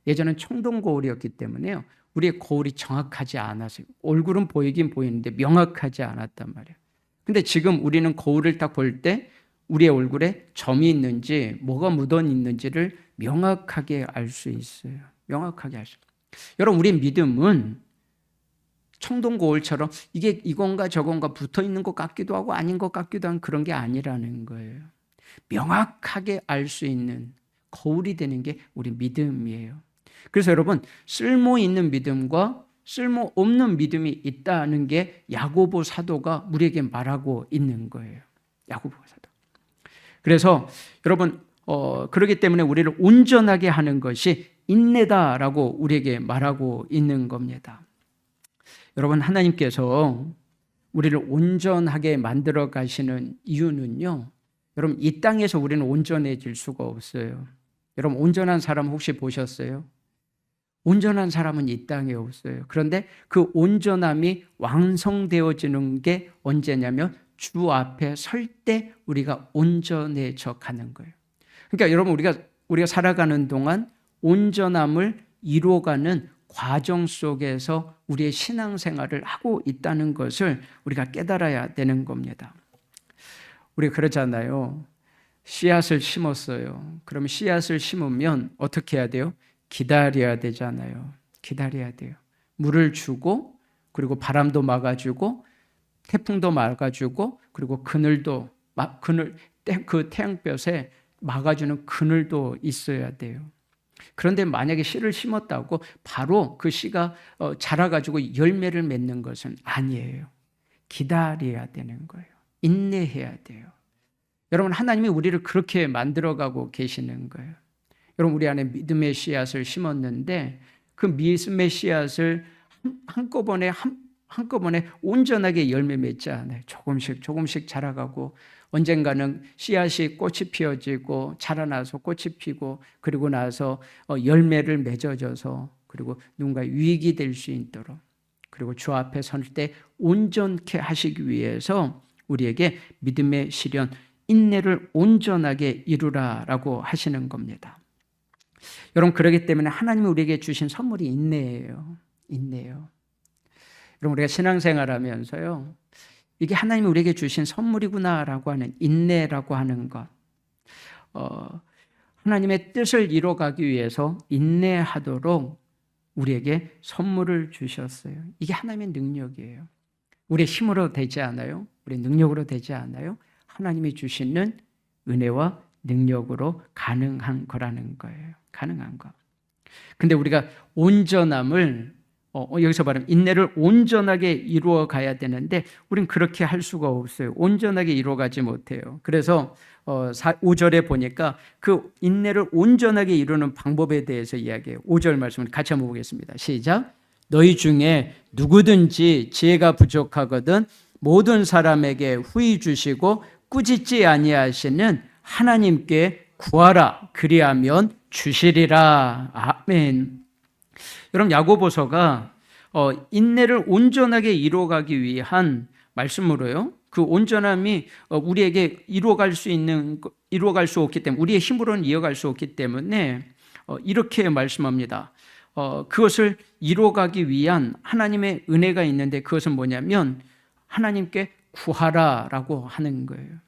[SPEAKER 2] 예전엔 청동 거울이었기 때문에요, 우리의 거울이 정확하지 않았어요. 얼굴은 보이긴 보이는데 명확하지 않았단 말이에요. 근데 지금 우리는 거울을 딱 볼 때 우리의 얼굴에 점이 있는지 뭐가 묻어 있는지를 명확하게 알 수 있어요. 명확하게 알 수 있어요. 여러분, 우리의 믿음은 청동 거울처럼 이게 이건가 저건가 붙어 있는 것 같기도 하고 아닌 것 같기도 한 그런 게 아니라는 거예요. 명확하게 알 수 있는 거울이 되는 게 우리 믿음이에요. 그래서 여러분, 쓸모 있는 믿음과 쓸모 없는 믿음이 있다는 게 야고보 사도가 우리에게 말하고 있는 거예요. 야고보 사도. 그래서 여러분, 그렇기 때문에 우리를 온전하게 하는 것이 인내다라고 우리에게 말하고 있는 겁니다. 여러분, 하나님께서 우리를 온전하게 만들어 가시는 이유는요, 여러분, 이 땅에서 우리는 온전해질 수가 없어요. 여러분, 온전한 사람 혹시 보셨어요? 온전한 사람은 이 땅에 없어요. 그런데 그 온전함이 완성되어지는 게 언제냐면 주 앞에 설 때 우리가 온전해져 가는 거예요. 그러니까 여러분, 우리가 살아가는 동안 온전함을 이루어가는 과정 속에서 우리의 신앙생활을 하고 있다는 것을 우리가 깨달아야 되는 겁니다. 우리 그러잖아요. 씨앗을 심었어요. 그러면 씨앗을 심으면 어떻게 해야 돼요? 기다려야 되잖아요. 기다려야 돼요. 물을 주고, 그리고 바람도 막아주고, 태풍도 막아주고, 그리고 그 태양볕에 막아주는 그늘도 있어야 돼요. 그런데 만약에 씨를 심었다고 바로 그 씨가 자라가지고 열매를 맺는 것은 아니에요. 기다려야 되는 거예요. 인내해야 돼요. 여러분, 하나님이 우리를 그렇게 만들어가고 계시는 거예요. 여러분, 우리 안에 믿음의 씨앗을 심었는데 그 믿음의 씨앗을 한꺼번에 온전하게 열매 맺지 않아요. 조금씩 자라가고, 언젠가는 씨앗이 꽃이 피어지고 자라나서 꽃이 피고, 그리고 나서 열매를 맺어져서, 그리고 누군가 유익이 될 수 있도록, 그리고 주 앞에 설 때 온전케 하시기 위해서 우리에게 믿음의 시련, 인내를 온전하게 이루라라고 하시는 겁니다. 여러분, 그렇기 때문에 하나님이 우리에게 주신 선물이 인내예요. 인내요. 여러분, 우리가 신앙생활하면서요, 이게 하나님이 우리에게 주신 선물이구나라고 하는 인내라고 하는 것, 하나님의 뜻을 이뤄가기 위해서 인내하도록 우리에게 선물을 주셨어요. 이게 하나님의 능력이에요. 우리의 힘으로 되지 않아요. 우리의 능력으로 되지 않아요. 하나님이 주시는 은혜와 능력으로 가능한 거라는 거예요. 가능한 거. 근데 우리가 온전함을 여기서 말하면 인내를 온전하게 이루어 가야 되는데 우린 그렇게 할 수가 없어요. 온전하게 이루어 가지 못해요. 그래서 5절에 보니까 그 인내를 온전하게 이루는 방법에 대해서 이야기해요. 5절 말씀을 같이 한번 보겠습니다. 시작. 너희 중에 누구든지 지혜가 부족하거든 모든 사람에게 후히 주시고 꾸짖지 아니하시는 하나님께 구하라. 그리하면 주시리라. 아멘. 여러분, 야고보서가 인내를 온전하게 이루어가기 위한 말씀으로요, 그 온전함이 우리에게 이루어갈 수 없기 때문에, 우리의 힘으로는 이어갈 수 없기 때문에 이렇게 말씀합니다. 그것을 이루어가기 위한 하나님의 은혜가 있는데 그것은 뭐냐면 하나님께 구하라라고 하는 거예요.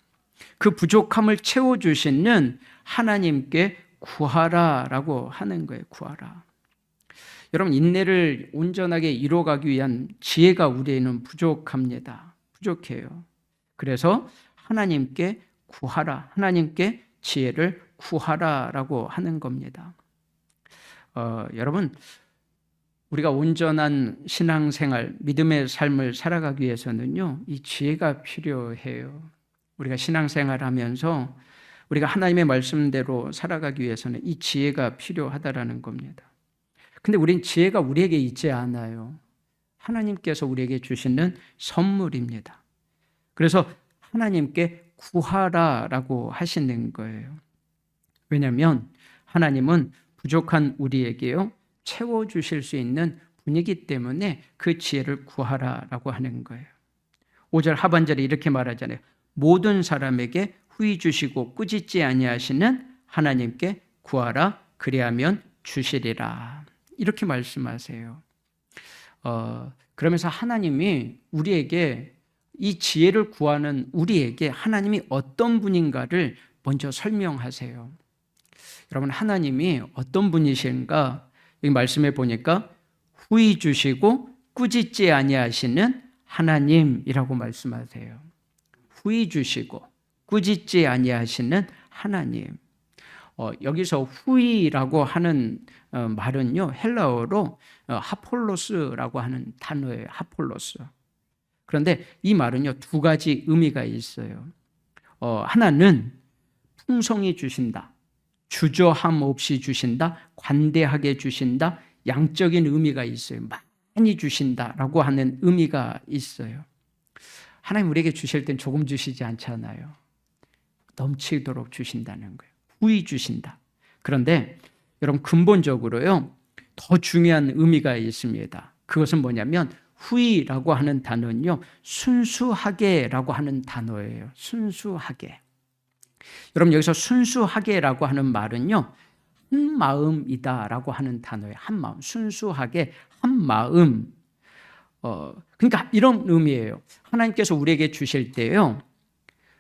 [SPEAKER 2] 그 부족함을 채워주시는 하나님께 구하라라고 하는 거예요. 구하라. 여러분, 인내를 온전하게 이루어가기 위한 지혜가 우리에는 부족합니다. 부족해요. 그래서 하나님께 구하라, 하나님께 지혜를 구하라라고 하는 겁니다. 여러분, 우리가 온전한 신앙생활, 믿음의 삶을 살아가기 위해서는요, 이 지혜가 필요해요. 우리가 신앙생활하면서 우리가 하나님의 말씀대로 살아가기 위해서는 이 지혜가 필요하다라는 겁니다. 근데 우린 지혜가 우리에게 있지 않아요. 하나님께서 우리에게 주시는 선물입니다. 그래서 하나님께 구하라라고 하시는 거예요. 왜냐하면 하나님은 부족한 우리에게요, 채워주실 수 있는 분이기 때문에 그 지혜를 구하라라고 하는 거예요. 5절 하반절에 이렇게 말하잖아요. 모든 사람에게 후히 주시고 꾸짖지 아니하시는 하나님께 구하라. 그리하면 주시리라. 이렇게 말씀하세요. 그러면서 하나님이 우리에게 이 지혜를 구하는 우리에게 하나님이 어떤 분인가를 먼저 설명하세요. 여러분, 하나님이 어떤 분이신가? 이 말씀에 보니까 후히 주시고 꾸짖지 아니하시는 하나님이라고 말씀하세요. 후히 주시고 꾸짖지 아니하시는 하나님. 여기서 후히라고 하는 말은요, 헬라어로 하폴로스라고 하는 단어예요. 하폴로스. 그런데 이 말은요, 두 가지 의미가 있어요. 하나는 풍성히 주신다. 주저함 없이 주신다, 관대하게 주신다, 양적인 의미가 있어요. 많이 주신다라고 하는 의미가 있어요. 하나님 우리에게 주실 땐 조금 주시지 않잖아요. 넘치도록 주신다는 거예요. 후히 주신다. 그런데 여러분 근본적으로요, 더 중요한 의미가 있습니다. 그것은 뭐냐면 후히라고 하는 단어는요, 순수하게라고 하는 단어예요. 순수하게. 여러분 여기서 순수하게라고 하는 말은요, 한 마음이다라고 하는 단어예요. 한 마음, 순수하게 한 마음. 그러니까 이런 의미예요. 하나님께서 우리에게 주실 때요,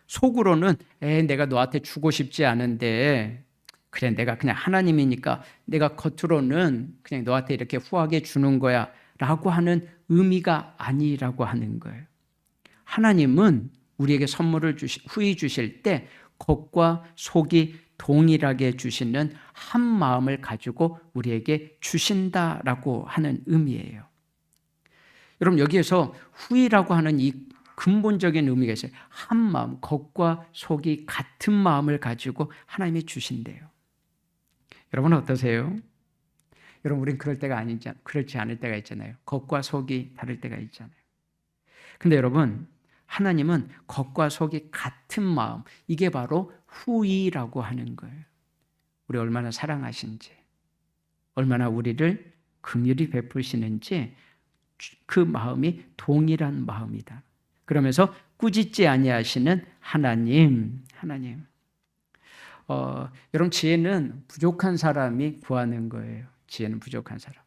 [SPEAKER 2] 속으로는 내가 너한테 주고 싶지 않은데 그래 내가 그냥 하나님이니까 내가 겉으로는 그냥 너한테 이렇게 후하게 주는 거야 라고 하는 의미가 아니라고 하는 거예요. 하나님은 우리에게 선물을 후히 주실 때 겉과 속이 동일하게 주시는 한 마음을 가지고 우리에게 주신다라고 하는 의미예요. 여러분 여기에서 후히라고 하는 이 근본적인 의미가 있어요. 한 마음, 겉과 속이 같은 마음을 가지고 하나님이 주신대요. 여러분은 어떠세요? 여러분 우린 그렇지 않을 때가 있잖아요. 겉과 속이 다를 때가 있잖아요. 근데 여러분 하나님은 겉과 속이 같은 마음, 이게 바로 후히라고 하는 거예요. 우리 얼마나 사랑하신지, 얼마나 우리를 긍휼히 베푸시는지 그 마음이 동일한 마음이다. 그러면서 꾸짖지 아니하시는 하나님. 여러분 지혜는 부족한 사람이 구하는 거예요. 지혜는 부족한 사람.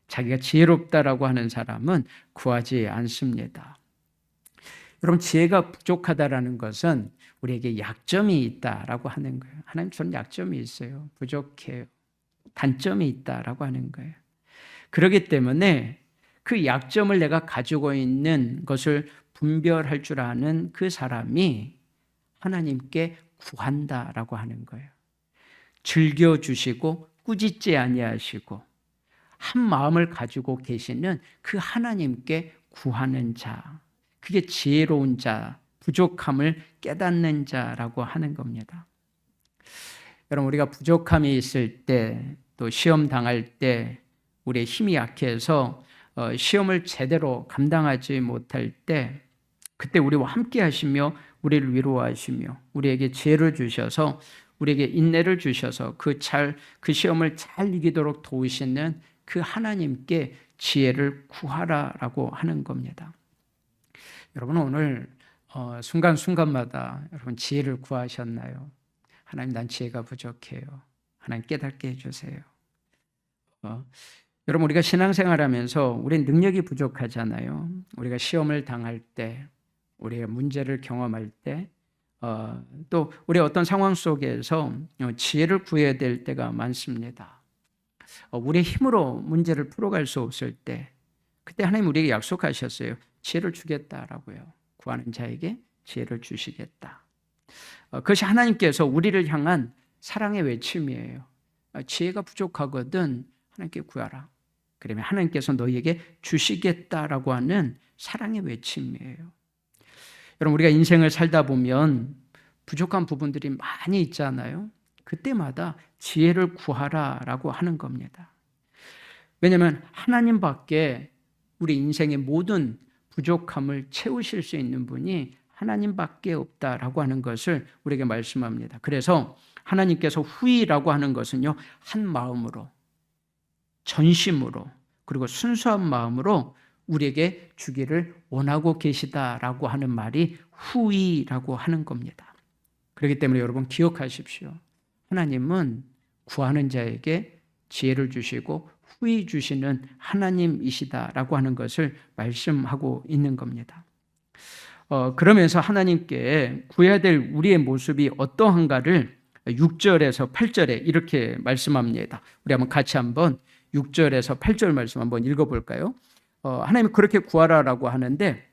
[SPEAKER 2] 자기가 지혜롭다라고 하는 사람은 구하지 않습니다. 여러분 지혜가 부족하다라는 것은 우리에게 약점이 있다라고 하는 거예요. 하나님 저는 약점이 있어요. 부족해요. 단점이 있다라고 하는 거예요. 그렇기 때문에 그 약점을 내가 가지고 있는 것을 분별할 줄 아는 그 사람이 하나님께 구한다라고 하는 거예요. 즐겨주시고 꾸짖지 아니하시고 한 마음을 가지고 계시는 그 하나님께 구하는 자, 그게 지혜로운 자, 부족함을 깨닫는 자라고 하는 겁니다. 여러분 우리가 부족함이 있을 때, 또 시험 당할 때, 우리의 힘이 약해서 시험을 제대로 감당하지 못할 때, 그때 우리와 함께 하시며 우리를 위로하시며 우리에게 지혜를 주셔서 우리에게 인내를 주셔서 그 시험을 잘 이기도록 도우시는 그 하나님께 지혜를 구하라라고 하는 겁니다. 여러분 오늘 순간순간마다 여러분 지혜를 구하셨나요? 하나님 난 지혜가 부족해요. 하나님 깨닫게 해주세요. 여러분 우리가 신앙생활하면서 우리는 능력이 부족하잖아요. 우리가 시험을 당할 때, 우리가 문제를 경험할 때, 또 우리 어떤 상황 속에서 지혜를 구해야 될 때가 많습니다. 우리의 힘으로 문제를 풀어갈 수 없을 때, 그때 하나님 우리에게 약속하셨어요. 지혜를 주겠다라고요. 구하는 자에게 지혜를 주시겠다. 그것이 하나님께서 우리를 향한 사랑의 외침이에요. 지혜가 부족하거든 하나님께 구하라. 그러면 하나님께서 너희에게 주시겠다라고 하는 사랑의 외침이에요. 여러분 우리가 인생을 살다 보면 부족한 부분들이 많이 있잖아요. 그때마다 지혜를 구하라라고 하는 겁니다. 왜냐하면 하나님밖에 우리 인생의 모든 부족함을 채우실 수 있는 분이 하나님밖에 없다라고 하는 것을 우리에게 말씀합니다. 그래서 하나님께서 후히라고 하는 것은요, 한 마음으로, 전심으로, 그리고 순수한 마음으로 우리에게 주기를 원하고 계시다라고 하는 말이 후히라고 하는 겁니다. 그렇기 때문에 여러분 기억하십시오. 하나님은 구하는 자에게 지혜를 주시고 후히 주시는 하나님이시다라고 하는 것을 말씀하고 있는 겁니다. 그러면서 하나님께 구해야 될 우리의 모습이 어떠한가를 6절에서 8절에 이렇게 말씀합니다. 우리 같이 한번 6절에서 8절 말씀 한번 읽어볼까요? 하나님이 그렇게 구하라라고 하는데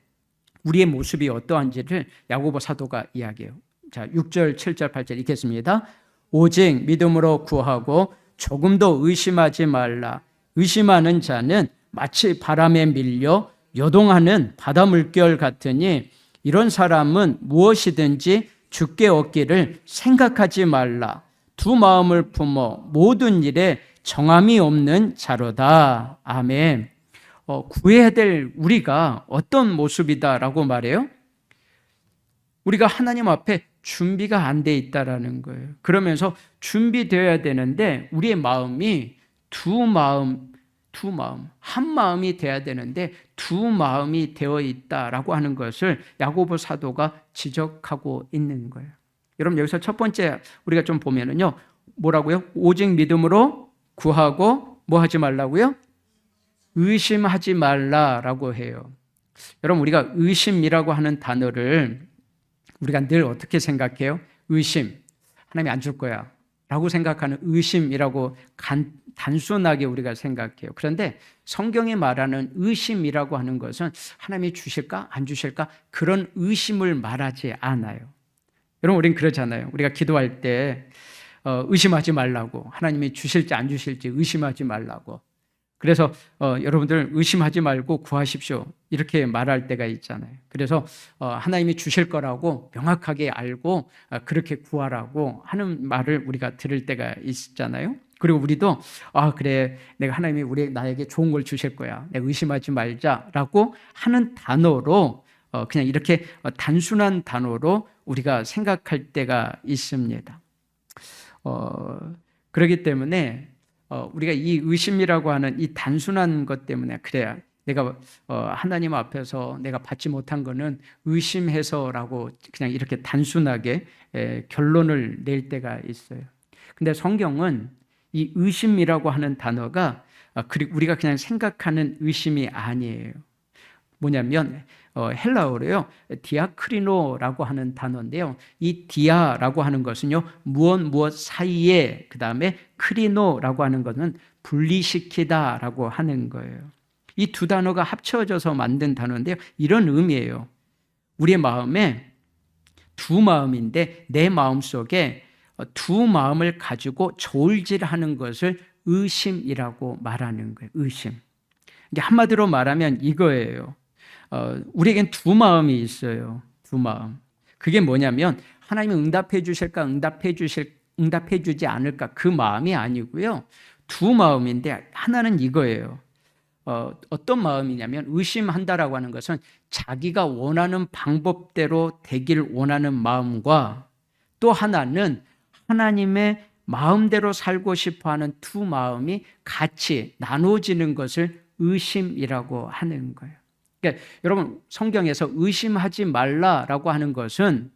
[SPEAKER 2] 우리의 모습이 어떠한지를 야고보 사도가 이야기해요. 자, 6절, 7절, 8절 읽겠습니다. 오직 믿음으로 구하고 조금도 의심하지 말라. 의심하는 자는 마치 바람에 밀려 요동하는 바다 물결 같으니 이런 사람은 무엇이든지 주께 얻기를 생각하지 말라. 두 마음을 품어 모든 일에 정함이 없는 자로다. 아멘. 구해야 될 우리가 어떤 모습이다라고 말해요? 우리가 하나님 앞에 준비가 안 돼 있다라는 거예요. 그러면서 준비되어야 되는데 우리의 마음이 두 마음, 한 마음이 돼야 되는데 두 마음이 되어 있다라고 하는 것을 야고보 사도가 지적하고 있는 거예요. 여러분 여기서 첫 번째 우리가 좀 보면은요. 뭐라고요? 오직 믿음으로 구하고 뭐 하지 말라고요? 의심하지 말라라고 해요. 여러분 우리가 의심이라고 하는 단어를 우리가 늘 어떻게 생각해요? 의심, 하나님이 안 줄 거야 라고 생각하는 의심이라고 단순하게 우리가 생각해요. 그런데 성경이 말하는 의심이라고 하는 것은 하나님이 주실까 안 주실까 그런 의심을 말하지 않아요. 여러분 우리는 그러잖아요. 우리가 기도할 때 의심하지 말라고, 하나님이 주실지 안 주실지 의심하지 말라고. 그래서 여러분들 의심하지 말고 구하십시오 이렇게 말할 때가 있잖아요. 그래서 하나님이 주실 거라고 명확하게 알고 그렇게 구하라고 하는 말을 우리가 들을 때가 있잖아요. 그리고 우리도 그래 내가 하나님이 나에게 좋은 걸 주실 거야 내가 의심하지 말자라고 하는 단어로 그냥 이렇게 단순한 단어로 우리가 생각할 때가 있습니다. 그렇기 때문에 우리가 이 의심이라고 하는 이 단순한 것 때문에 그래야 내가 하나님 앞에서 내가 받지 못한 거는 의심해서라고 그냥 이렇게 단순하게 결론을 낼 때가 있어요. 근데 성경은 이 의심이라고 하는 단어가 우리가 그냥 생각하는 의심이 아니에요. 뭐냐면 헬라어로요 디아크리노라고 하는 단어인데요. 이 디아라고 하는 것은요 무엇 사이에 그 다음에 크리노라고 하는 것은 분리시키다라고 하는 거예요. 이 두 단어가 합쳐져서 만든 단어인데요. 이런 의미예요. 우리의 마음에 두 마음인데 내 마음속에 두 마음을 가지고 저울질하는 것을 의심이라고 말하는 거예요. 의심. 이게 한마디로 말하면 이거예요. 우리에겐 두 마음이 있어요. 두 마음. 그게 뭐냐면 하나님이 응답해 주실까 응답해 주지 않을까 그 마음이 아니고요. 두 마음인데 하나는 이거예요. 어떤 마음이냐면 의심한다라고 하는 것은 자기가 원하는 방법대로 되길 원하는 마음과 또 하나는 하나님의 마음대로 살고 싶어하는 두 마음이 같이 나눠지는 것을 의심이라고 하는 거예요. 그러니까 여러분 성경에서 의심하지 말라라고 하는 것은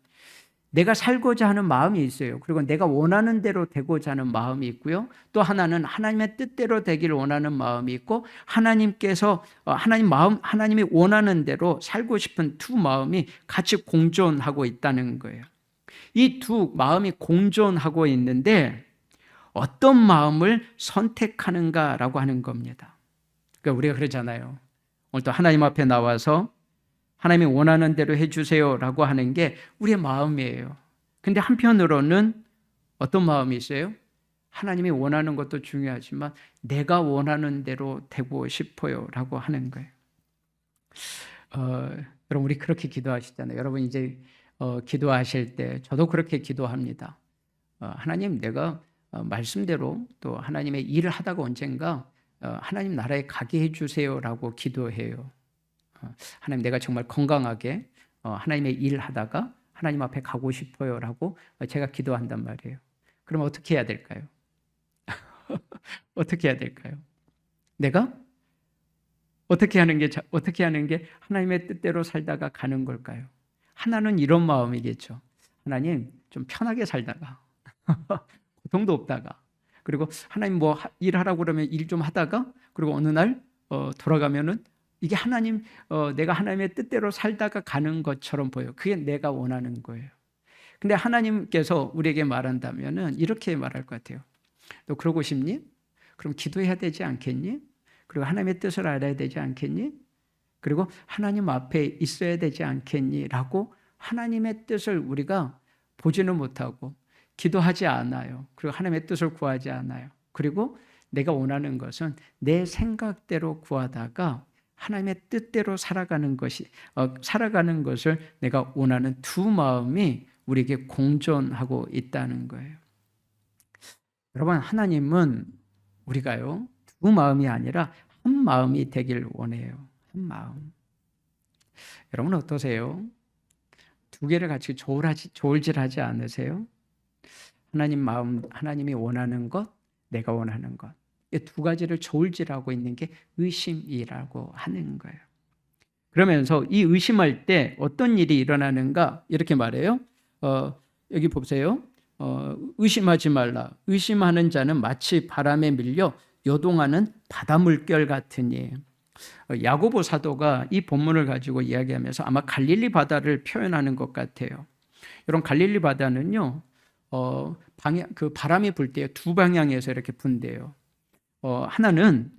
[SPEAKER 2] 내가 살고자 하는 마음이 있어요. 그리고 내가 원하는 대로 되고자 하는 마음이 있고요. 또 하나는 하나님의 뜻대로 되기를 원하는 마음이 있고 하나님께서 하나님이 원하는 대로 살고 싶은 두 마음이 같이 공존하고 있다는 거예요. 이 두 마음이 공존하고 있는데 어떤 마음을 선택하는가라고 하는 겁니다. 그러니까 우리가 그러잖아요. 오늘 또 하나님 앞에 나와서 하나님이 원하는 대로 해주세요라고 하는 게 우리의 마음이에요. 근데 한편으로는 어떤 마음이 있어요? 하나님이 원하는 것도 중요하지만 내가 원하는 대로 되고 싶어요라고 하는 거예요. 여러분 우리 그렇게 기도하시잖아요. 여러분 이제 기도하실 때 저도 그렇게 기도합니다. 하나님 내가 말씀대로 또 하나님의 일을 하다가 언젠가 하나님 나라에 가게 해주세요라고 기도해요. 하나님 내가 정말 건강하게 하나님의 일을 하다가 하나님 앞에 가고 싶어요라고 제가 기도한단 말이에요. 그럼 어떻게 해야 될까요? 어떻게 해야 될까요? 내가 어떻게 하는 게 하나님의 뜻대로 살다가 가는 걸까요? 하나는 이런 마음이겠죠. 하나님 좀 편하게 살다가 고통도 없다가 그리고 하나님 뭐 일하라고 그러면 일 좀 하다가 그리고 어느 날 돌아가면은 이게 내가 하나님의 뜻대로 살다가 가는 것처럼 보여요. 그게 내가 원하는 거예요. 근데 하나님께서 우리에게 말한다면은 이렇게 말할 것 같아요. 너 그러고 싶니? 그럼 기도해야 되지 않겠니? 그리고 하나님의 뜻을 알아야 되지 않겠니? 그리고 하나님 앞에 있어야 되지 않겠니? 라고 하나님의 뜻을 우리가 보지는 못하고 기도하지 않아요. 그리고 하나님의 뜻을 구하지 않아요. 그리고 내가 원하는 것은 내 생각대로 구하다가 하나님의 뜻대로 살아가는 것을 내가 원하는 두 마음이 우리에게 공존하고 있다는 거예요. 여러분, 하나님은 우리가요, 두 마음이 아니라 한 마음이 되길 원해요. 한 마음. 여러분 어떠세요? 두 개를 같이 조울질하지 않으세요? 하나님 마음, 하나님이 원하는 것, 내가 원하는 것. 이 두 가지를 조울질하고 있는 게 의심이라고 하는 거예요. 그러면서 이 의심할 때 어떤 일이 일어나는가 이렇게 말해요. 여기 보세요. 의심하지 말라. 의심하는 자는 마치 바람에 밀려 요동하는 바다 물결 같으니. 야고보 사도가 이 본문을 가지고 이야기하면서 아마 갈릴리 바다를 표현하는 것 같아요. 이런 갈릴리 바다는요, 그 바람이 불 때 두 방향에서 이렇게 분대요. 하나는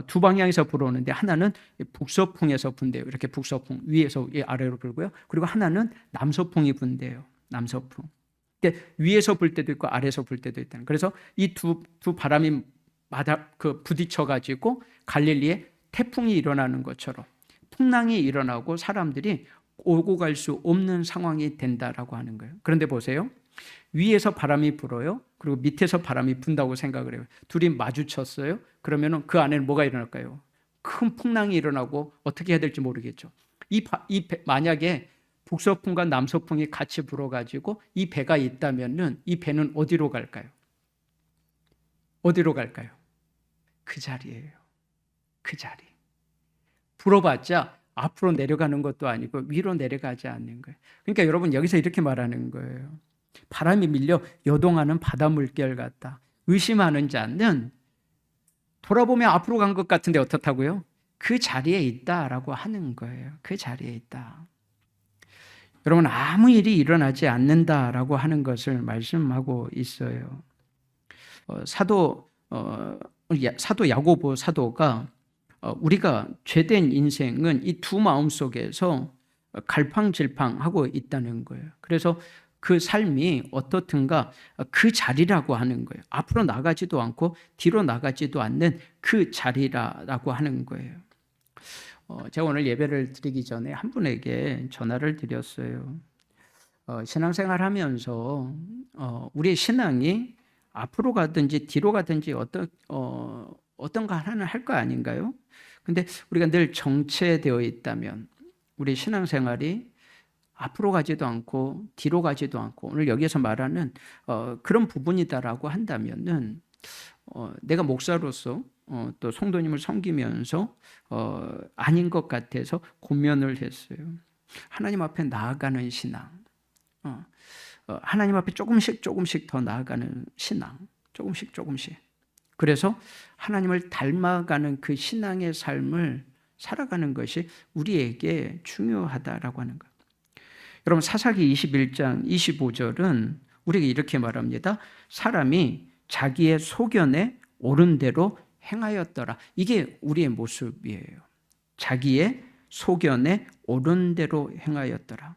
[SPEAKER 2] 두 방향에서 불어오는데 하나는 북서풍에서 분대요. 이렇게 북서풍 위에서 아래로 불고요. 그리고 하나는 남서풍이 분대요. 남서풍. 그러니까 위에서 불 때도 있고 아래에서 불 때도 있다는. 그래서 이 두 바람이 부딪혀 가지고 갈릴리에 태풍이 일어나는 것처럼 풍랑이 일어나고 사람들이 오고 갈 수 없는 상황이 된다라고 하는 거예요. 그런데 보세요. 위에서 바람이 불어요. 그리고 밑에서 바람이 분다고 생각을 해요. 둘이 마주쳤어요. 그러면 그 안에는 뭐가 일어날까요? 큰 풍랑이 일어나고 어떻게 해야 될지 모르겠죠. 만약에 북서풍과 남서풍이 같이 불어가지고 이 배가 있다면은 이 배는 어디로 갈까요? 어디로 갈까요? 그 자리예요. 그 자리. 불어봤자 앞으로 내려가는 것도 아니고 위로 내려가지 않는 거예요. 그러니까 여러분 여기서 이렇게 말하는 거예요. 바람이 밀려 요동하는 바다 물결 같다. 의심하는 자는 돌아보면 앞으로 간 것 같은데 어떻다고요? 그 자리에 있다라고 하는 거예요. 그 자리에 있다. 여러분 아무 일이 일어나지 않는다라고 하는 것을 말씀하고 있어요. 사도 야고보 사도가 우리가 죄된 인생은 이 두 마음 속에서 갈팡질팡하고 있다는 거예요. 그래서 그 삶이 어떻든가 그 자리라고 하는 거예요. 앞으로 나가지도 않고 뒤로 나가지도 않는 그 자리라고 하는 거예요. 제가 오늘 예배를 드리기 전에 한 분에게 전화를 드렸어요. 신앙생활 하면서 우리의 신앙이 앞으로 가든지 뒤로 가든지 어떤가 하나는 할 거 아닌가요? 근데 우리가 늘 정체되어 있다면 우리 신앙생활이 앞으로 가지도 않고 뒤로 가지도 않고 오늘 여기에서 말하는 그런 부분이다라고 한다면은 내가 목사로서 또 성도님을 섬기면서 아닌 것 같아서 고면을 했어요. 하나님 앞에 나아가는 신앙, 하나님 앞에 조금씩 더 나아가는 신앙, 조금씩. 그래서 하나님을 닮아가는 그 신앙의 삶을 살아가는 것이 우리에게 중요하다라고 하는 것. 여러분 사사기 21장 25절은 우리에게 이렇게 말합니다. 사람이 자기의 소견에 옳은 대로 행하였더라. 이게 우리의 모습이에요. 자기의 소견에 옳은 대로 행하였더라.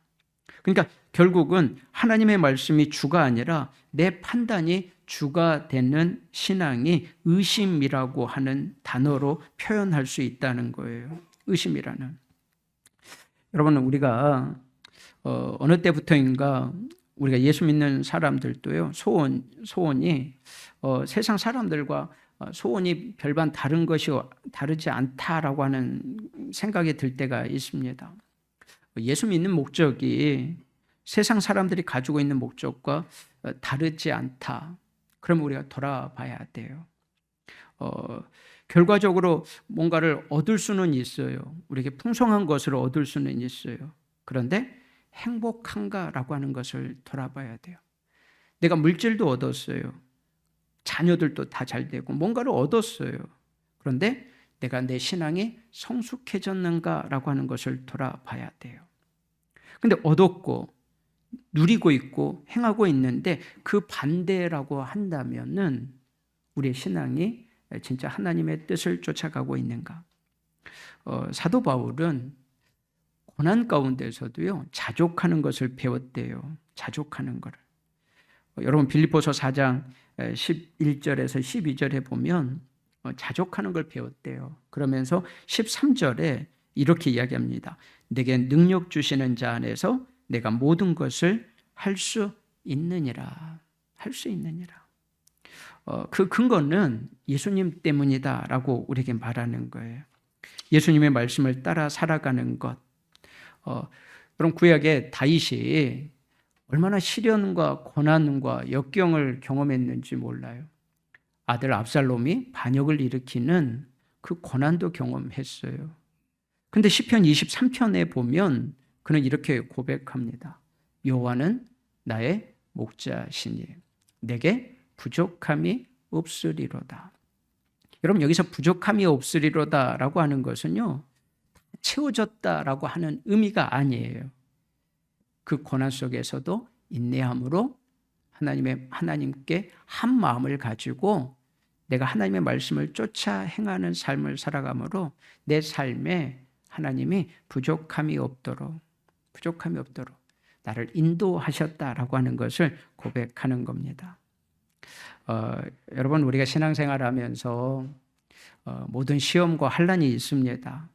[SPEAKER 2] 그러니까 결국은 하나님의 말씀이 주가 아니라 내 판단이 주가 되는 신앙이 의심이라고 하는 단어로 표현할 수 있다는 거예요. 의심이라는. 여러분 우리가 어느 때부터인가 우리가 예수 믿는 사람들도요 소원이 세상 사람들과 소원이 별반 다르지 않다라고 하는 생각이 들 때가 있습니다. 예수 믿는 목적이 세상 사람들이 가지고 있는 목적과 다르지 않다. 그럼 우리가 돌아봐야 돼요. 결과적으로 뭔가를 얻을 수는 있어요. 우리에게 풍성한 것을 얻을 수는 있어요. 그런데 행복한가라고 하는 것을 돌아봐야 돼요. 내가 물질도 얻었어요. 자녀들도 다 잘 되고 뭔가를 얻었어요. 그런데 내가 내 신앙이 성숙해졌는가라고 하는 것을 돌아봐야 돼요. 근데 얻었고 누리고 있고 행하고 있는데 그 반대라고 한다면은 우리의 신앙이 진짜 하나님의 뜻을 쫓아가고 있는가? 사도 바울은 고난 가운데서도요 자족하는 것을 배웠대요. 자족하는 것을. 여러분 빌립보서 4장 11절에서 12절에 보면 자족하는 걸 배웠대요. 그러면서 13절에 이렇게 이야기합니다. 내게 능력 주시는 자 안에서 내가 모든 것을 할 수 있느니라. 할 수 있느니라. 그 근거는 예수님 때문이다라고 우리에게 말하는 거예요. 예수님의 말씀을 따라 살아가는 것. 그럼 구약의 다윗이 얼마나 시련과 고난과 역경을 경험했는지 몰라요. 아들 압살롬이 반역을 일으키는 그 고난도 경험했어요. 근데 시편 23편에 보면 그는 이렇게 고백합니다. 여호와는 나의 목자시니 내게 부족함이 없으리로다. 여러분, 여기서 부족함이 없으리로다라고 하는 것은요, 채워졌다라고 하는 의미가 아니에요. 그 고난 속에서도 인내함으로 하나님께 한 마음을 가지고 내가 하나님의 말씀을 쫓아 행하는 삶을 살아감으로 내 삶에 하나님이 부족함이 없도록 나를 인도하셨다라고 하는 것을 고백하는 겁니다. 여러분, 우리가 신앙생활하면서 모든 시험과 환난이 있습니다.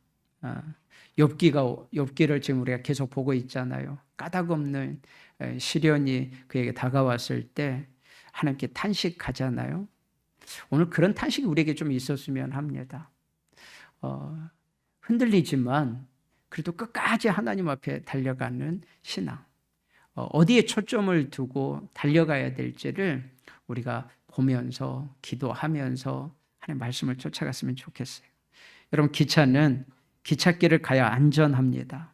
[SPEAKER 2] 욥기를 지금 우리가 계속 보고 있잖아요. 까닭없는 시련이 그에게 다가왔을 때 하나님께 탄식하잖아요. 오늘 그런 탄식이 우리에게 좀 있었으면 합니다. 흔들리지만 그래도 끝까지 하나님 앞에 달려가는 신앙. 어디에 초점을 두고 달려가야 될지를 우리가 보면서 기도하면서 하나님 말씀을 쫓아갔으면 좋겠어요. 여러분, 기차는 기찻길을 가야 안전합니다.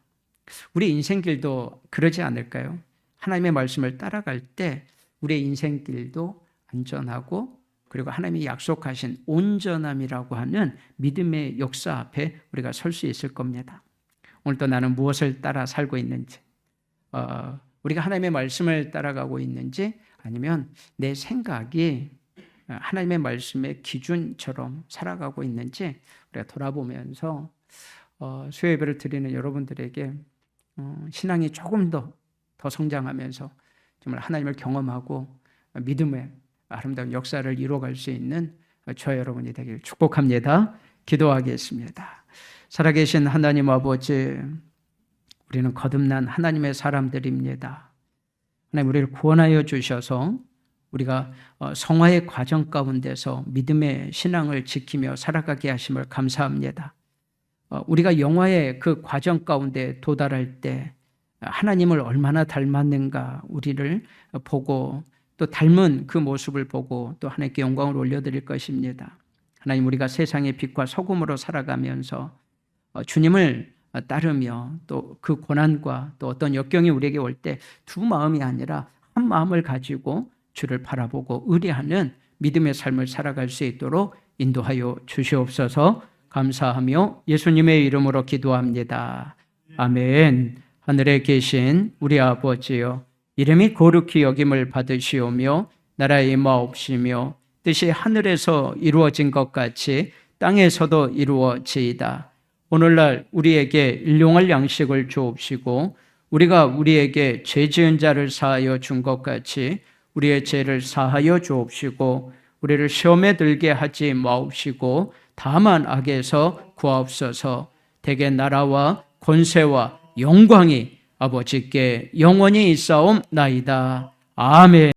[SPEAKER 2] 우리 인생길도 그러지 않을까요? 하나님의 말씀을 따라갈 때 우리의 인생길도 안전하고 그리고 하나님이 약속하신 온전함이라고 하는 믿음의 역사 앞에 우리가 설 수 있을 겁니다. 오늘도 나는 무엇을 따라 살고 있는지, 우리가 하나님의 말씀을 따라가고 있는지 아니면 내 생각이 하나님의 말씀의 기준처럼 살아가고 있는지 우리가 돌아보면서 수요 예배를 드리는 여러분들에게 신앙이 조금 더 성장하면서 정말 하나님을 경험하고 믿음의 아름다운 역사를 이루어갈 수 있는 저와 여러분이 되길 축복합니다. 기도하겠습니다. 살아계신 하나님 아버지, 우리는 거듭난 하나님의 사람들입니다. 하나님, 우리를 구원하여 주셔서 우리가 성화의 과정 가운데서 믿음의 신앙을 지키며 살아가게 하심을 감사합니다. 우리가 영화의 그 과정 가운데 도달할 때 하나님을 얼마나 닮았는가 우리를 보고 또 닮은 그 모습을 보고 또 하나님께 영광을 올려드릴 것입니다. 하나님, 우리가 세상의 빛과 소금으로 살아가면서 주님을 따르며 또 그 고난과 또 어떤 역경이 우리에게 올 때 두 마음이 아니라 한 마음을 가지고 주를 바라보고 의뢰하는 믿음의 삶을 살아갈 수 있도록 인도하여 주시옵소서. 감사하며 예수님의 이름으로 기도합니다. 아멘. 하늘에 계신 우리 아버지여, 이름이 거룩히 여김을 받으시오며 나라의 임하옵시며 뜻이 하늘에서 이루어진 것 같이 땅에서도 이루어지이다. 오늘날 우리에게 일용할 양식을 주옵시고 우리가 우리에게 죄 지은 자를 사하여 준 것 같이 우리의 죄를 사하여 주옵시고 우리를 시험에 들게 하지 마옵시고 다만 악에서 구하옵소서. 대개 나라와 권세와 영광이 아버지께 영원히 있사옵나이다. 아멘.